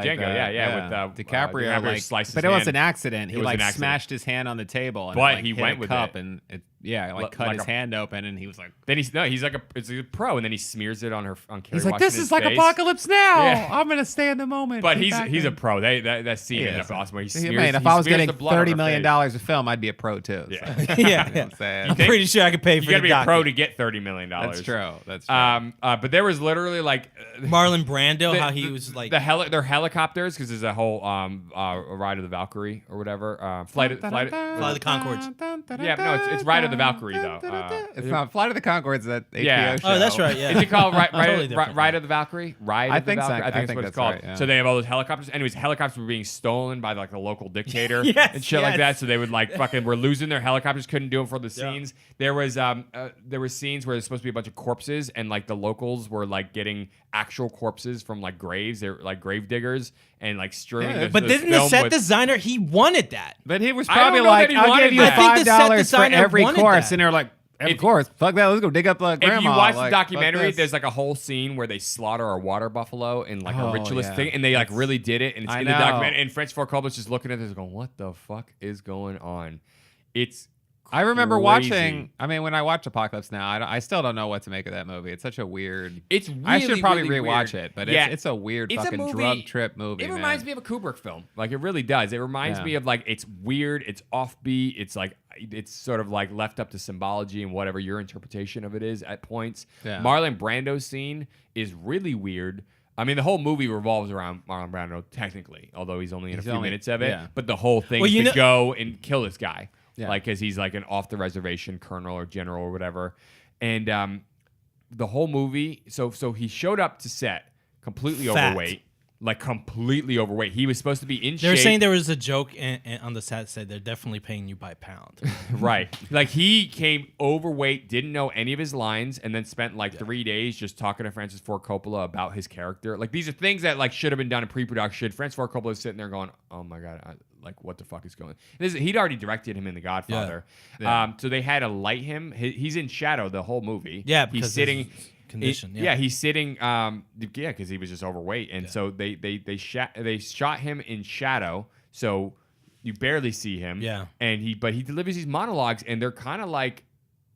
with DiCaprio. DiCaprio sliced his but it was hand. an accident. He It was like an accident. smashed his hand on the table, and But it, he hit went a with cup, it. and cut Like his a- hand open, and he was like, Then he's a pro, and then he smears it on Carrie he's like, Washington's this is like face. Apocalypse Now. Yeah. I'm gonna stay in the moment. But Get back he's a in." pro. That scene He ended is. up awesome. Where he I smears, mean, if he I was smears getting the blood on $30 her million face. a film, I'd be a pro too. So. Yeah. Yeah. I'm I'm pretty sure I could pay You for gotta the be a pro docu. to get $30 million. That's true. That's true. But there was literally like Marlon Brando, how he was like, their helicopters because there's a whole Ride of the Valkyrie or whatever Flight of the Conchords. Yeah, no, it's Ride of the Valkyrie though. It's not Flight of the Conchords, that HBO Yeah. show. oh, that's right, yeah. Is it called Totally different, Ride of the Valkyrie? Ride I of the think so. Valkyrie? I think I think that's what it's that's called. right, yeah. So they have all those helicopters. Anyways, helicopters were being stolen by like the local dictator Yes, and shit like yes. that. So they would like fucking were losing their helicopters, couldn't do them for the scenes. There was scenes where there's supposed to be a bunch of corpses and like the locals were like getting actual corpses from like graves. They're like grave diggers and like strewing. but didn't the film set with- designer, he wanted that. But he was I don't probably know like, that he I'll wanted give you that. I think the set $5 for designer every wanted corpse. that. And they're like, of If- course, fuck that. Let's go dig up grandma. If you watch like, the fuck documentary, this. there's like a whole scene where they slaughter a water buffalo in like a Oh, ritualist yeah. thing, and they like really did it, and it's I in the know. documentary. And Francis Ford Coppola's just looking at this, going, "What the fuck is going on?" It's I remember crazy. watching. I mean, when I watch Apocalypse Now, I still don't know what to make of that movie. It's such a weird. It's really, I should probably really rewatch weird. it, but Yeah. it's a weird It's a fucking movie- drug trip movie. It reminds me of a Kubrick film. Like it really does. It reminds Yeah. me of like it's weird, it's offbeat, it's like it's sort of like left up to symbology and whatever your interpretation of it is at points. Yeah. Marlon Brando's scene is really weird. I mean, the whole movie revolves around Marlon Brando technically, although he's only in a few minutes of it. yeah. But the whole thing Well, is you to know- go and kill this guy, Yeah. like because he's like an off the reservation colonel or general or whatever. And the whole movie, so he showed up to set completely Fat. overweight. Like completely overweight. He was supposed to be in shape. They were saying there was a joke on the set said they're definitely paying you by pound. Right. Like he came overweight, didn't know any of his lines, and then spent like 3 days just talking to Francis Ford Coppola about his character. Like these are things that like should have been done in pre-production. Francis Ford Coppola is sitting there going, "Oh my god, like what the fuck is going?" He'd already directed him in The Godfather. Yeah. So they had to light him. He's in shadow the whole movie. Yeah, he's because sitting. of his condition. Yeah, he's sitting. Because he was just overweight, and so they shot him in shadow, so you barely see him. Yeah, and he delivers these monologues, and they're kind of like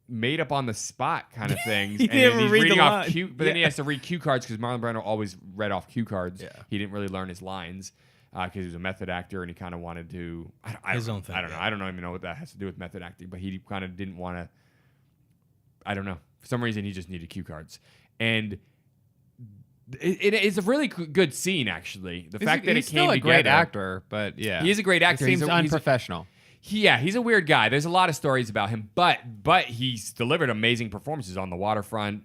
made up on the spot kind of things. He And didn't then he's read the reading off line. cue, but then he has to read cue cards because Marlon Brando always read off cue cards. Yeah. He didn't really learn his lines. Because he was a method actor and he kind of wanted to His own thing, I don't know. yeah. I don't even know what that has to do with method acting, but he kind of didn't want to. I don't know. For some reason, he just needed cue cards, and it's a really good scene. Actually, the fact that he's it came still a together. great actor, but yeah, He is a great actor. Seems He's unprofessional. he's a weird guy. There's a lot of stories about him, but he's delivered amazing performances on The Waterfront.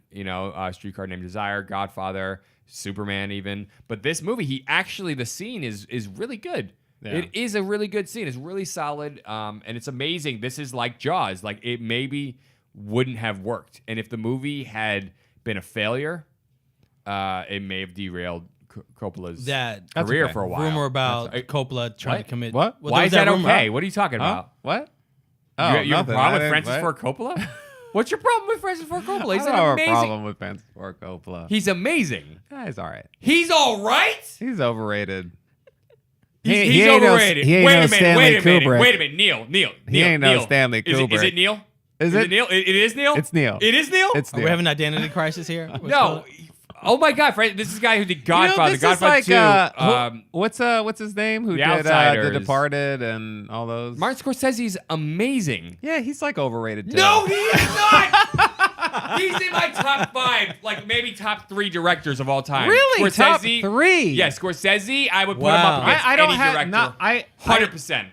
Streetcar Named Desire, Godfather, Superman, even. But this movie, the scene is really good. Yeah. It is a really good scene. It's really solid, and it's amazing. This is like Jaws. Like it maybe wouldn't have worked, and if the movie had been a failure, it may have derailed Coppola's career okay. for a while. rumor about That's- Coppola trying to commit. What? Well, Why there is was that rumor. okay? What are you talking Huh? about? What? You have a nothing. problem I with didn't- Francis what? Ford Coppola? What's your problem with Francis Ford Coppola? He's I don't have amazing. a problem with Francis Ford Coppola. He's amazing. Yeah, he's all right. He's all right. He's overrated. He's ain't overrated. he ain't wait no a minute. Stanley Wait a minute. Kubrick. Wait a minute. Neil. He ain't no Neil. Stanley Is Kubrick. it Neil? Is it? Neil? It is Neil. It's Neil. It is Neil. It's Are Neil. we having an identity crisis here? What's no. going on? Oh my God, Frank! This is the guy who did Godfather. this is Godfather 2. what's his name? Who The did Outsiders. The Departed and all those? Martin Scorsese's amazing. Yeah, he's like overrated too. No, he is not. He's in my top 5, like maybe top 3 directors of all time. Really? Scorsese, Top 3? Yeah, Scorsese. I would put him Wow. up against I don't any have director. not. 100%.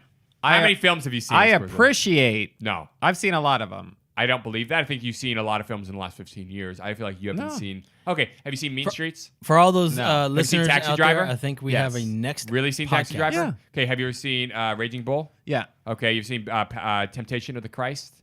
How many films have you seen? I of Scorsese? appreciate. No, I've seen a lot of them. I don't believe that. I think you've seen a lot of films in the last 15 years. I feel like you haven't No. seen. Okay, have you seen Mean Streets? For all those No. Have you seen listeners Taxi out Driver? there, I think we Yes. have a next Really seen Taxi podcast. Driver? Yeah. Okay, have you ever seen Raging Bull? Yeah. Okay, you've seen Temptation of the Christ?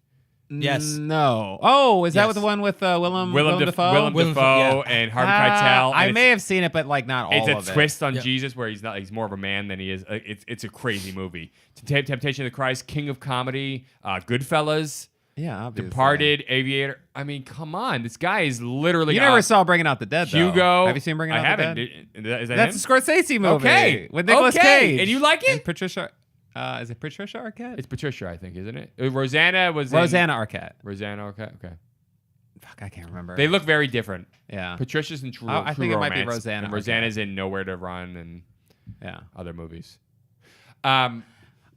Yes. No. Oh, is that Yes. the one with Willem Willem Dafoe? Willem Willem Dafoe Dafoe, and Harvey Keitel. and I it's- may have seen it, but like not all It's of a it. twist on Yeah. Jesus where he's more of a man than he is. It's a crazy movie. Temptation of the Christ, King of Comedy, Goodfellas, Yeah, obviously. Departed, Aviator. I mean, come on, this guy is literally. You never saw Bringing Out the Dead, though. That Have you seen Bringing Out I the haven't. Dead? Is that That's him? a Scorsese movie. Okay. With Nicolas Okay. Cage. And you like it? And Patricia. Is it Patricia Arquette? It's Patricia, I think, isn't it? Rosanna was Rosanna Arquette. Rosanna, okay. Fuck, I can't remember. They look very different. yeah. Patricia's in True I True think it might be Romance, Rosanna and Rosanna's in Nowhere to Run and Yeah. other movies.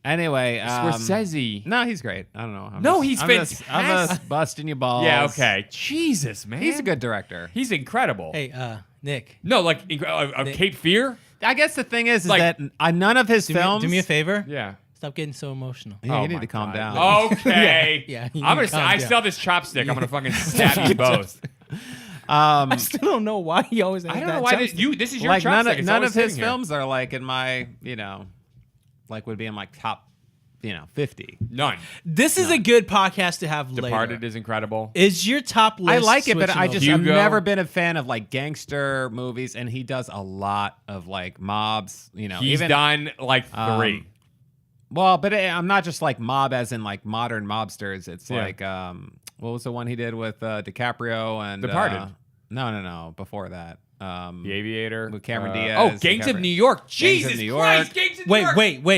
Anyway, Scorsese. No, he's great. I don't know. He's I'm fantastic. just busting your balls. Yeah, okay. Jesus, man. He's a good director. He's incredible. Hey, Nick, No, like Cape Fear? I guess the thing is Like- that none of his do films. me a favor. Yeah. Stop getting so emotional. Yeah, Oh you need my to calm God. down. Okay. Yeah, you I'm need gonna. to calm I down. still have this chopstick. I'm gonna fucking stab you both. I still don't know why he always has I don't that know why chopstick. this is your Like chopstick. It's none always of his sitting here. films are like in my, like would be in my top, 50. None. This is a good podcast to have Departed later. is incredible. Is your top list? I like it, but switching I over? just I've Hugo. never been a fan of like gangster movies, and he does a lot of like mobs. He's even done like 3. Well, but I'm not just like mob as in like modern mobsters. It's Yeah. like what was the one he did with DiCaprio and Departed. No, before that. The Aviator with Cameron Oh, Diaz, Gangs of DiCaprio. New York. Gangs of Jesus New York. Christ, Gangs of New York.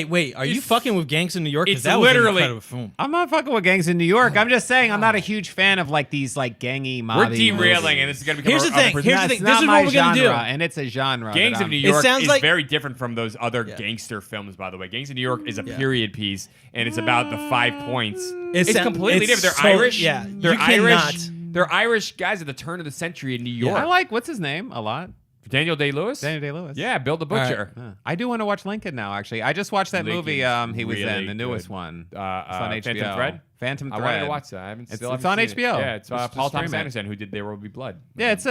Wait. Are you It's- fucking with Gangs in New York? 'Cause it's that was an literally- incredible film. I'm not fucking with Gangs in New York. I'm just saying I'm not a huge fan of like these like gangy mobby We're derailing, movies. and this is gonna become Here's a the thing. a- Here's the It's thing. not This is my what we're gonna do. genre, and it's a genre. Gangs that of New I'm- York sounds is like- very different from those other gangster films, by the way. Gangs of New York is a period piece, and it's about the 5 points. It's sound- completely it's different. They're so- Irish. yeah, They're you Irish. cannot- They're Irish guys at the turn of the century in New York. I like what's his name a lot. Daniel Day-Lewis. Daniel Day-Lewis. Yeah, Bill the Butcher. I do want to watch Lincoln now. Actually, I just watched that movie. Lincoln's He was really in the newest good. one. It's Phantom on HBO. Thread? Phantom I Thread. wanted to watch that. I haven't. It's Still on haven't seen it. HBO. Yeah, it's Just Paul stream Thomas it. Anderson who did There Will Be Blood. Yeah, it's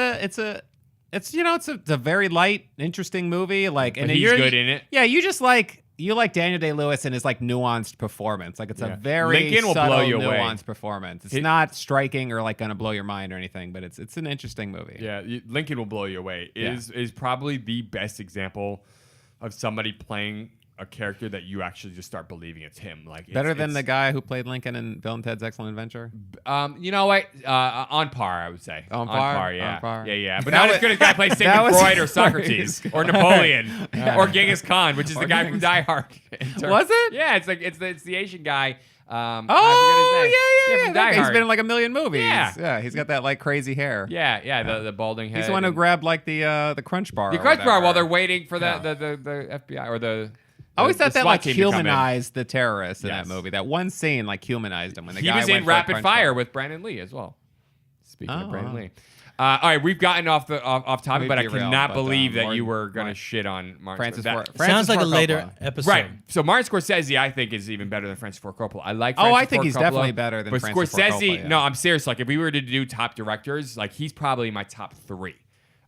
a very light, interesting movie. Like, But and he's you're good in it. Yeah, you like Daniel Day-Lewis and his like nuanced performance. Like, it's Yeah. a very Lincoln will subtle, blow you away. nuanced performance. It's not striking or like gonna blow your mind or anything, but it's an interesting movie. Yeah, Lincoln will blow you away. Is probably the best example of somebody playing a character that you actually just start believing it's him. Like Better than it's, the guy who played Lincoln in Bill and Ted's Excellent Adventure. You know what? On par, I would say. On par? yeah. On par. Yeah. But That not was- as good as the guy playing that Sigmund was- Freud or Socrates or Napoleon or Genghis Khan, which is the guy from Genghis- Die Hard. Was it? Yeah, it's the Asian guy. I Oh forget his name. yeah. from That Die guy's Hard. been in like a million movies. Yeah. He's got that like crazy hair. Yeah, the balding head. He's the one who and- grabbed like the Crunch Bar. the or Crunch Bar whatever. while they're waiting for the FBI or the. I always the thought that SWAT like team to come in. humanized the terrorists in Yes. that movie. That one scene like humanized him when the He guy was went in for a Rapid Crunch Fire Bar. with Brandon Lee as well. Speaking Oh, of Brandon wow. Lee. All right, we've gotten off topic, We've but I derailed, cannot but, believe that Martin- you were going to Martin- shit on Martin Francis Scorsese. Ford. Sounds Francis like a Ford later Coppola. episode. Right. So Martin Scorsese, I think, is even better than Francis Ford Coppola. I like. Oh, Francis I think Ford he's Coppola, definitely better than but Francis Ford Scorsese, Coppola, yeah. no, I'm serious. Like, if we were to do top directors, like he's probably my top 3.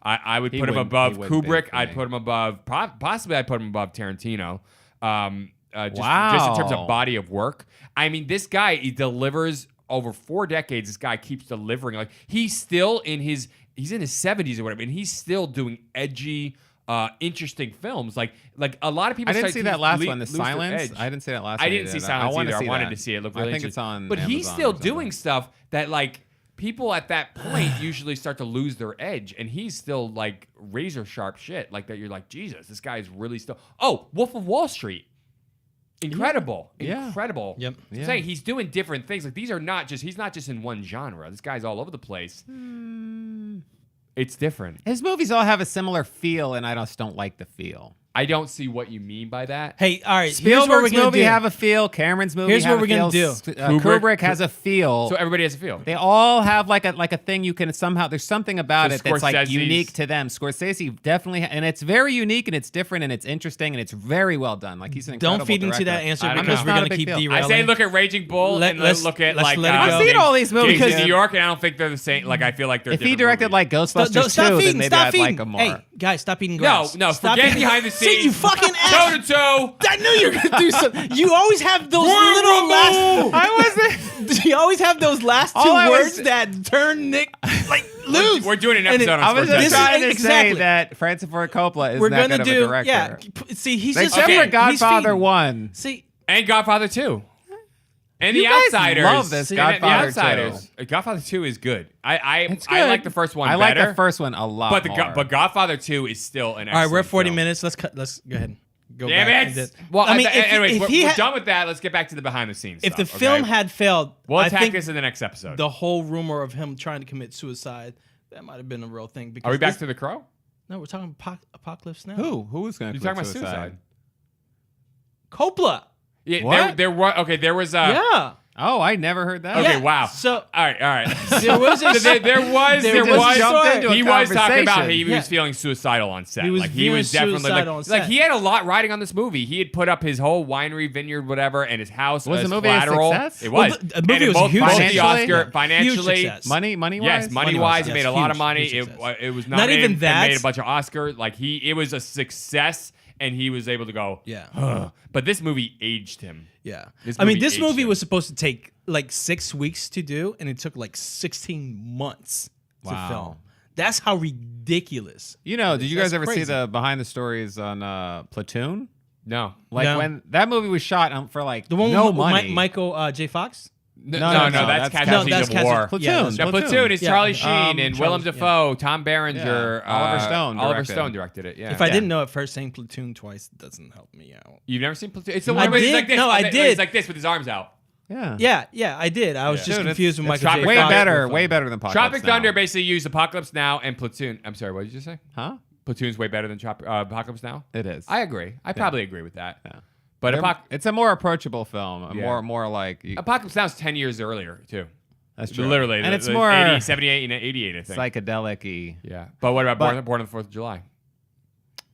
I would He put him wouldn't- above he wouldn't be Kubrick. for I'd me. put him above possibly. I'd put him above Tarantino. Just in terms Wow. of body of work. I mean, this guy, he delivers over 4 decades. This guy keeps delivering. Like, he's still he's in his 70s or whatever, and he's still doing edgy, interesting films. Like a lot of people. I didn't start see to that last lose one, The their Silence. edge. I didn't see that last I one. didn't see either. Silence wanna either. I see wanted that. to see it. It looked I really think it's interesting. on But he's Amazon still or something. doing stuff that like people at that point usually start to lose their edge, and he's still like razor sharp shit like that. You're like, Jesus, this guy is really still. Oh, Wolf of Wall Street. Incredible. Yeah. Incredible. Yep. I'm saying he's doing different things. Like he's not just in one genre. This guy's all over the place. It's different. His movies all have a similar feel, and I just don't like the feel. I don't see what you mean by that. Hey, all right. Here's what we're Spielberg's gonna movie do. have a feel. Cameron's movie Here's have what a we're feel. gonna do. Kubrick has a feel. So everybody has a feel. They all have like a thing you can somehow. There's something about So it that's like Scorsese's- unique to them. Scorsese definitely, and it's very unique and it's different and it's interesting and it's very well done. Like he's an incredible Don't feed into that director. answer I don't because know. we're I'm not gonna a big keep deal. derailing. I say look at Raging Bull and Let's look at let like it go. I've seen all these movies. Gangs of man. New York, and I don't think they're the same. Like I feel like they're If he different directed movies. like Ghostbusters 2, then maybe Stop I'd feeding. like him more. Hey, guys, stop eating grass. No, Stop forget eating- behind the See, scenes. you fucking ass. Toe to toe. I knew you were gonna do something. You always have those little last. I wasn't. You always have those last two All I was- words that turn Nick like loose. We're doing an And episode it- on I was Scorsese. just trying to say Exactly. that Francis Ford Coppola is We're not gonna good do. of a director. Yeah. See, he's Except just Okay. for He's Godfather feeding. 1. See, And Godfather 2. And You The guys Outsiders. love this And Godfather The Outsiders. Godfather 2 is good. It's I good. like the first one I better. like the first one a lot but more. but Godfather 2 is still an excellent all right, we're at 40 film. minutes. Let's cut. Let's go ahead. Go Damn back. and it! then- Well, I mean, anyways, if we're, he we're had- done with that. Let's get back to the behind the scenes if the stuff, film okay? had failed, We'll I attack think this in the next episode. the whole rumor of him trying to commit suicide that might have been a real thing. Because Are we back this- to The Crow? No, we're talking Apocalypse Now. Who was going to You're talking about suicide. Coppola. Yeah, What? there was Yeah. Oh, I never heard that. Okay, Yeah, wow. so- all right. There was a So there was jumped into a he was talking about conversation. he was Yeah. feeling suicidal on set. He was like he was feeling definitely like, suicidal on set. he had a lot riding on this movie. He had put up his whole winery, vineyard, whatever, and his house Was as the movie a collateral. success? It Well, was. the movie And it was both huge both the financially. Oscar Huge financially. success. Money Yes, wise? money-wise, he yes, made a lot of huge, money. huge It success. was Not nominated even and that. made a bunch of Oscars. Like it was a success, and he was able to go. Yeah. "Ugh." But this movie aged him. Yeah. This I mean, movie this aged movie him. was supposed to take like 6 weeks to do, and it took like 16 months to Wow. film. That's how ridiculous. You know, did you That's guys ever see crazy. the behind the stories on Platoon? No. Like No. when that movie was shot for like The one no with money. Michael J. Fox? No, no, that's that's Casualties that's of Casualties- War. Platoon. Yeah, that's Yeah, right. Platoon. It's Yeah. Charlie Sheen and Willem Charlie- Dafoe, Tom Berenger, Yeah. Oliver Stone Oliver directed. Stone directed it. Yeah. If I didn't know at first, saying Platoon twice doesn't help me out. You've never seen Platoon? It's the I one where he's did. like this. No, I He's did. like this with his arms out. Yeah. Yeah, I did. I was Yeah. just Dude, confused with it's Michael J. Tropic Way Fox. better. Way better than Apocalypse Tropic Now. Thunder basically used Apocalypse Now and Platoon. I'm sorry, what did you say? Huh? Platoon's way better than Apocalypse Now? It is. I agree. I probably agree with that. Yeah. But It's a more approachable film. A Yeah. more like Apocalypse Now is 10 years earlier, too. that's true. Literally. and it's the more 80, 78 and 88, I think. psychedelic-y. Yeah. But what about But- Born on the 4th of July?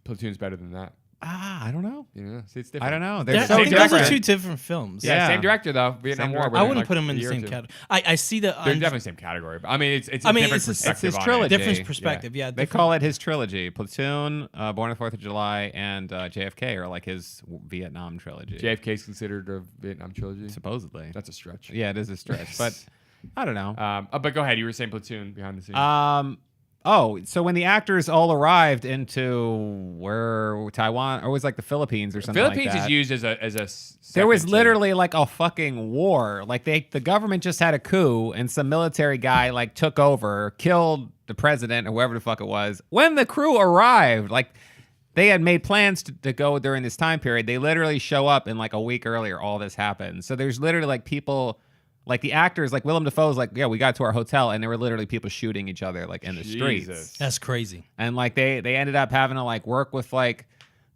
Platoon's better than that. I don't know. Yeah. See, it's different. I don't know. They're I so think those are different. two different films. Yeah, Yeah. same director, though. Vietnam Same War. director. I within, wouldn't like, put them in a the year or same two. category. I see the. They're definitely same category. But I mean, it's a I mean, different it's his- perspective it's his on trilogy. it. different perspective. Yeah, They different- call it his trilogy. Platoon, Born on the 4th of July, and JFK are like his Vietnam trilogy. JFK's considered a Vietnam trilogy. Supposedly. That's a stretch. Yeah, it is a stretch, but I don't know. But go ahead. You were saying Platoon behind the scenes. So when the actors all arrived into where Taiwan, or was like the Philippines or something Philippines like that. is used as a. There was second literally like a fucking war. Like the government just had a coup and some military guy like took over, killed the president or whoever the fuck it was. When the crew arrived, like they had made plans to go during this time period. They literally show up and like a week earlier, all this happened. So there's literally like people, like the actors, like Willem Dafoe's like, yeah, we got to our hotel and there were literally people shooting each other like in the streets. Jesus. That's crazy. And like they ended up having to like work with like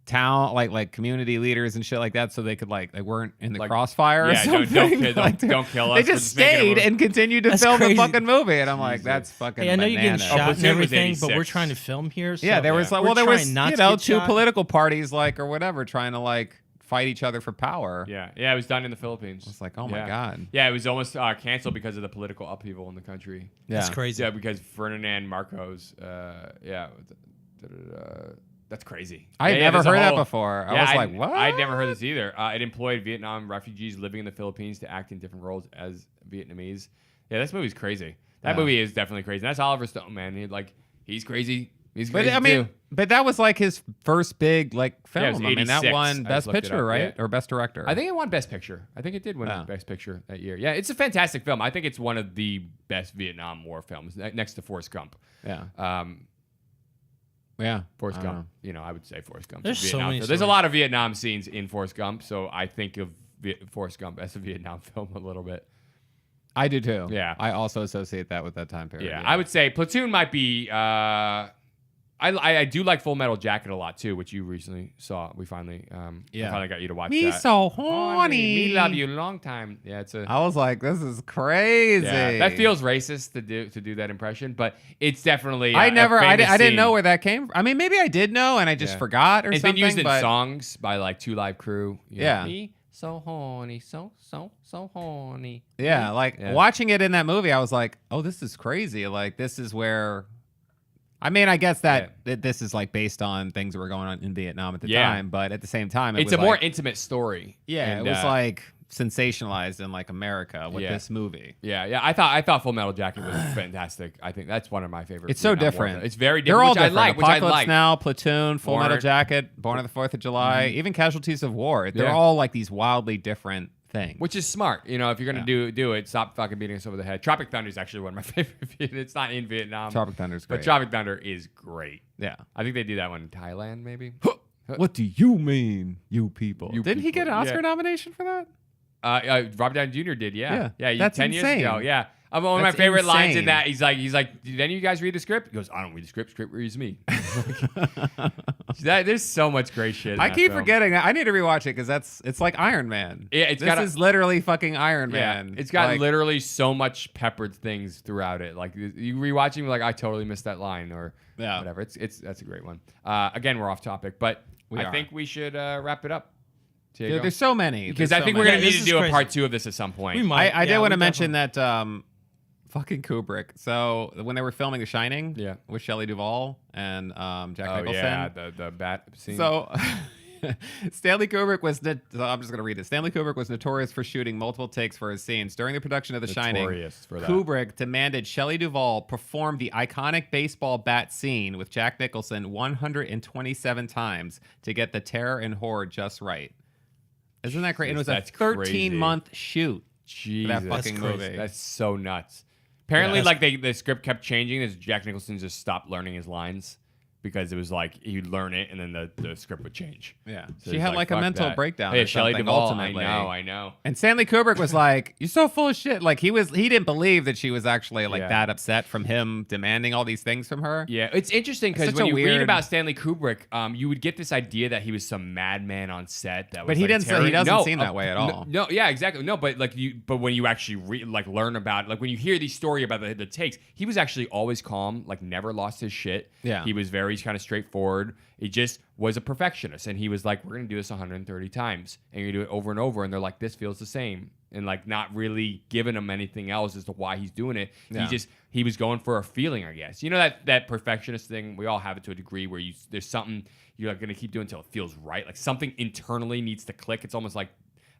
town like community leaders and shit like that so they could like they weren't in the Like, crossfire or yeah, something. don't kill us. They We're just making a stayed movie. and continued to That's film crazy. the fucking movie, and I'm like, that's fucking. Hey, I know you're getting bananas. shot and Platoon was everything, but we're 86. trying to film here. So Yeah, there was like, we're well, there was trying not you to know get two shot. political parties like or whatever trying to like fight each other for power. Yeah, it was done in the Philippines. It's like, oh my Yeah. God. Yeah, it was almost canceled because of the political upheaval in the country. That's Yeah. crazy. Yeah, because Ferdinand Marcos. That's crazy. I had Yeah, never there's a heard that whole- before. I was like, what? I'd never heard this either. It employed Vietnam refugees living in the Philippines to act in different roles as Vietnamese. Yeah, this movie's crazy. That Yeah. movie is definitely crazy. That's Oliver Stone, man. He's crazy. He's But crazy I mean, too. but that was like his first big like film. Yeah, it was I mean, that 86. won I Best just looked it Picture, up, right? yeah. Or Best Director? I think it won Best Picture. I think it did win Oh. Best Picture that year. Yeah, it's a fantastic film. I think it's one of the best Vietnam War films, next to Forrest Gump. Yeah. Forrest I don't Gump. You know, I would say Forrest Gump. There's so Vietnam many film. There's a stories. lot of Vietnam scenes in Forrest Gump, so I think of Forrest Gump as a Vietnam film a little bit. I do too. Yeah. I also associate that with that time period. Yeah, I would say Platoon might be. I do like Full Metal Jacket a lot too, which you recently saw. We finally, I finally got you to watch Me that. so Honey, horny. me love you long time. Yeah, it's a. I was like, this is crazy. Yeah, that feels racist to do that impression, but it's definitely. I famous didn't know scene. where that came from. I mean, maybe I did know and I just Yeah. forgot or It's something. been used in but songs by like Two Live Crew. You know, Yeah. Me so horny, so horny. Yeah, like Yeah. watching it in that movie, I was like, oh, this is crazy. Like, this is where. I mean, I guess that this is like based on things that were going on in Vietnam at the Yeah. time, but at the same time, It's was a more like, intimate story. yeah, and, it was like sensationalized in like America with Yeah. this movie. Yeah. I thought Full Metal Jacket was fantic. I think that's one of my favorites. It's so Vietnam War different. films. It's very They're different. all which different. I like. Which I Apocalypse like. Now, Platoon, Full Metal Born. Jacket, Born on the 4th of July, even Casualties of War. They're Yeah. all like these wildly different things. Which is smart. You know, if you're gonna do it, stop fucking beating us over the head. Tropic Thunder is actually one of my favorite. It's not in Vietnam. Tropic Thunder's But great. Tropic Thunder is great. Yeah. I think they do that one in Thailand, maybe. What do you mean, you people? You Didn't he get an people, Oscar yeah. nomination for that? Robert Downey Jr. did, yeah. Yeah, Yeah, that's 10 years insane. ago, yeah. One of my That's favorite lines in insane. that, he's like, did any of you guys read the script? He goes, I don't read the script reads me. There's so much great shit in I that keep film. forgetting. I need to rewatch it because it's like Iron Man. Yeah, it's this got a- is literally fucking Iron Yeah, Man. it's got Like, literally so much peppered things throughout it. Like you rewatching, like I totally missed that line or Yeah. whatever. That's a great one. Again, we're off topic, but I are. think we should wrap it up. Dude, there's so many. Because There's I think so we're many. gonna Yeah, need this to is do a crazy. part 2 of this at some point. We might. I did Yeah, want we to mention definitely- that fucking Kubrick. So when they were filming The Shining, Yeah. with Shelley Duvall and Jack Oh Nicholson. yeah, the bat scene. So Stanley Kubrick was. So I'm just gonna read it. Stanley Kubrick was notorious for shooting multiple takes for his scenes during the production of The Shining. Notorious for that. Kubrick demanded Shelley Duvall perform the iconic baseball bat scene with Jack Nicholson 127 times to get the terror and horror just right. Isn't that great? And it was a That's crazy. 13-month shoot. Jesus, that fucking crazy. movie. That's so nuts. Apparently, Yeah. like the script kept changing as Jack Nicholson just stopped learning his lines because it was like he'd learn it and then the script would change. Yeah. So She it's had like a fuck mental that. breakdown. Yeah, or Shelley something, Duvall. ultimately. I know. And Stanley Kubrick was like, "You're so full of shit." Like he didn't believe that she was actually like Yeah. that upset from him demanding all these things from her. Yeah, it's interesting because Such when a you read weird- about Stanley Kubrick, you would get this idea that he was some madman on set. That was But he like, didn't. terror- He doesn't No, seem that way at all. No, yeah, exactly. No, but like but when you actually learn about, like when you hear these story about the takes, he was actually always calm, like never lost his shit. Yeah. he was very kind of straightforward. He just was a perfectionist, and he was like, "We're gonna do this 130 times, and you're gonna do it over and over." And they're like, "This feels the same," and like not really giving him anything else as to why he's doing it. Yeah. He was going for a feeling, I guess. You know that perfectionist thing. We all have it to a degree where there's something you're like gonna keep doing until it feels right. Like something internally needs to click. It's almost like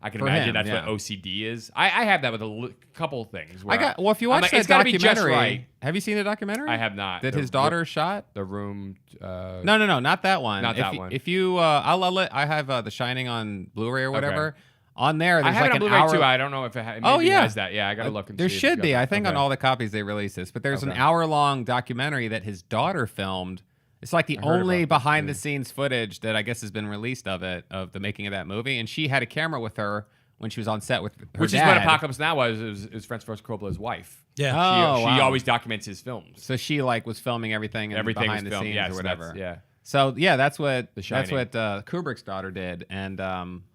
I can For imagine him, that's yeah. what OCD is. I have that with a couple of things. Where Well, if you I'm watch like, that it's gotta be just documentary, right. have you seen the documentary? I have not. That The his daughter shot? The Room. No, not that one. Not if that you, one. If you, I have The Shining on Blu-ray or whatever. On there, I there's have like it on an Blu-ray hour. too. I don't know if it, maybe Oh, yeah. it has that. Yeah, I gotta look and There see. if should it's be. got I think that. on all the copies they release this, but there's an Okay. hour-long documentary that his daughter filmed. It's like the I heard only about this, behind-the-scenes footage that I guess has been released of the making of that movie. And she had a camera with her when she was on set with her Which dad. is what Apocalypse Now was. It was Francis Ford Coppola's wife. Yeah. Oh, She wow. always documents his films. So she like was filming everything, Everything behind was the filmed. scenes Yes, or whatever. that's- yeah. So yeah, that's what Shining. Kubrick's daughter did, and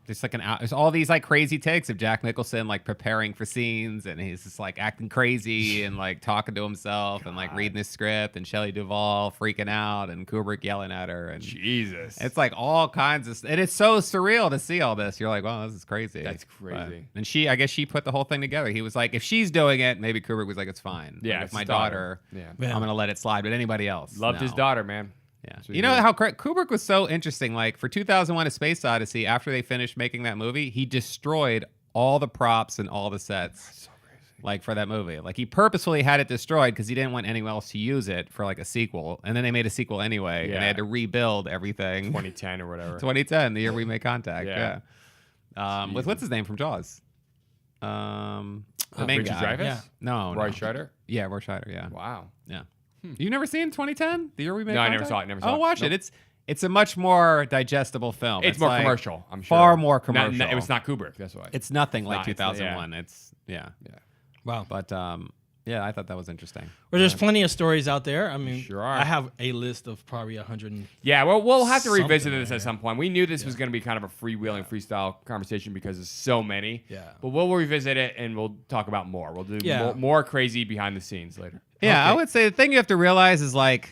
just like there's all these like crazy takes of Jack Nicholson like preparing for scenes, and he's just like acting crazy and like talking to himself and like reading his script, and Shelley Duvall freaking out, and Kubrick yelling at her, and Jesus. it's like all kinds of, and it's so surreal to see all this. You're like, wow, this is crazy. That's crazy. And I guess she put the whole thing together. He was like, if she's doing it, maybe Kubrick was like, it's fine. Yeah, Like, it's if my his daughter. daughter, Yeah. I'm gonna let it slide. But anybody else, Loved his no. daughter, man. Yeah. So You know he- how Kubrick was so interesting? Like for 2001 A Space Odyssey, after they finished making that movie, he destroyed all the props and all the sets. So crazy. like for that movie. Like he purposefully had it destroyed because he didn't want anyone else to use it for like a sequel. And then they made a sequel anyway, and they had to rebuild everything. 2010 or whatever. 2010, the year we made contact. Yeah. Yeah. With what's his name from Jaws? The main Richard guy. Dreyfuss? Yeah. No, Roy no. Scheider? Yeah, Roy Scheider. Yeah. Wow. Yeah. You never seen 2010? The year we made No, I contact? never saw it, never saw Oh, it. watch Nope. it. It's a much more digestible film. It's more like commercial, I'm sure. Far more commercial. It was not Kubrick, that's why. It's nothing like not- it's- 2001. It's yeah. Wow. But yeah, I thought that was interesting. Well, there's plenty of stories out there. I mean, Sure are. I have a list of probably 100. Yeah, well, we'll have to revisit Something this like at some point. We knew this was going to be kind of a freewheeling, freestyle conversation because there's so many. Yeah. But we'll revisit it and we'll talk about more. We'll do Yeah. more crazy behind the scenes later. Yeah, I would say the thing you have to realize is like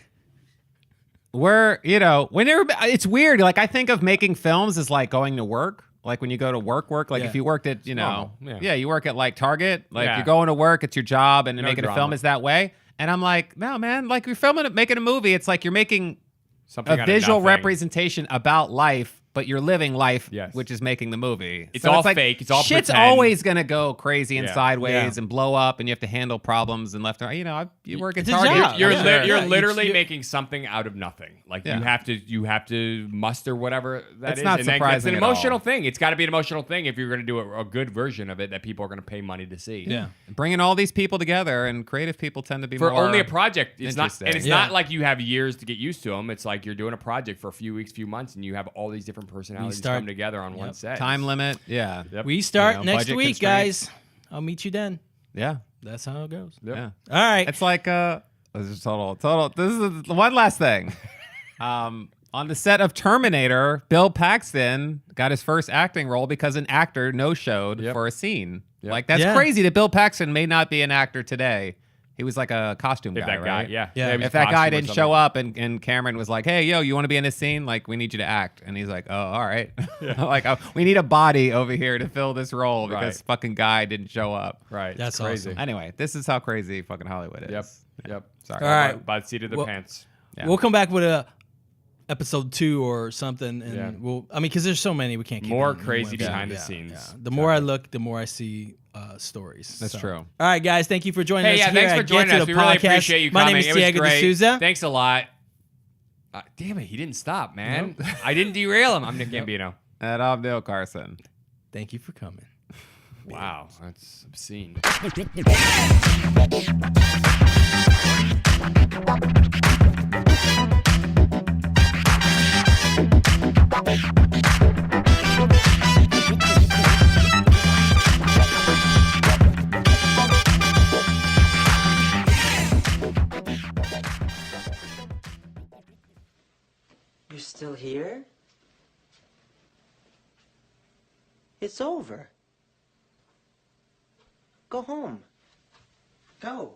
it's weird. Like I think of making films as like going to work. Like when you go to work, like Yeah. if you worked at, normal, yeah. you work at like Target, like Yeah. you're going to work, it's your job, and No making a drama. film is that way. And I'm like, no, man, like you're making a movie. It's like you're making Something out a of visual nothing. representation about life, but you're living life, Yes. which is making the movie. It's all like, fake. It's all shit's pretend. always gonna go crazy and Yeah. sideways Yeah. and blow up, and you have to handle problems and left and right. You work at It's a Target. job. You're, Yeah. li- you're Yeah. literally You- making something out of nothing. Like Yeah. you have to muster whatever that It's is. not and then surprising it's an at all. emotional thing. It's got to be an emotional thing if you're going to do a good version of it that people are going to pay money to see. Yeah. Bringing all these people together, and creative people tend to be For more only a project, it's not, interesting. and it's Yeah. not like you have years to get used to them. It's like you're doing a project for a few weeks, few months, and you have all these different personalities start- come together on one set. time limit. Yeah, Yep. We start You know, next budget week, constraints. guys. I'll meet you then. yeah, That's how it goes. Yep. yeah. All right. It's like this is total. This is one last thing. On the set of Terminator, Bill Paxton got his first acting role because an actor no-showed Yep. for a scene. Yep. Like that's Yeah. crazy that Bill Paxton may not be an actor today. He was like a costume If guy, that guy, right? yeah. Yeah. he was If that costume guy or didn't something. show up and Cameron was like, hey, yo, you want to be in this scene? Like, we need you to act. And he's like, oh, all right. Like, oh, we need a body over here to fill this role because Right. fucking guy didn't show up. Right. That's it's crazy. awesome. Anyway, this is how crazy fucking Hollywood is. Yep. Yep. Sorry. All right. By the seat of the Well- pants. Yeah. We'll come back with a episode 2 or something, and Yeah. because there's so many we can't keep More on crazy one behind the episode. scenes. The more I look, the more I see stories. That's true. All right, guys, thank you for joining Hey, us yeah, here thanks at for joining Get to us. the We really Podcast. appreciate you My coming. name is It was Diego great. D'Souza. Thanks a lot. Damn it, he didn't stop, man. I didn't derail him. I'm Nick Gambino. And I'm Neil Carson. Thank you for coming. Wow, that's obscene. You're still here? It's over. Go home. Go.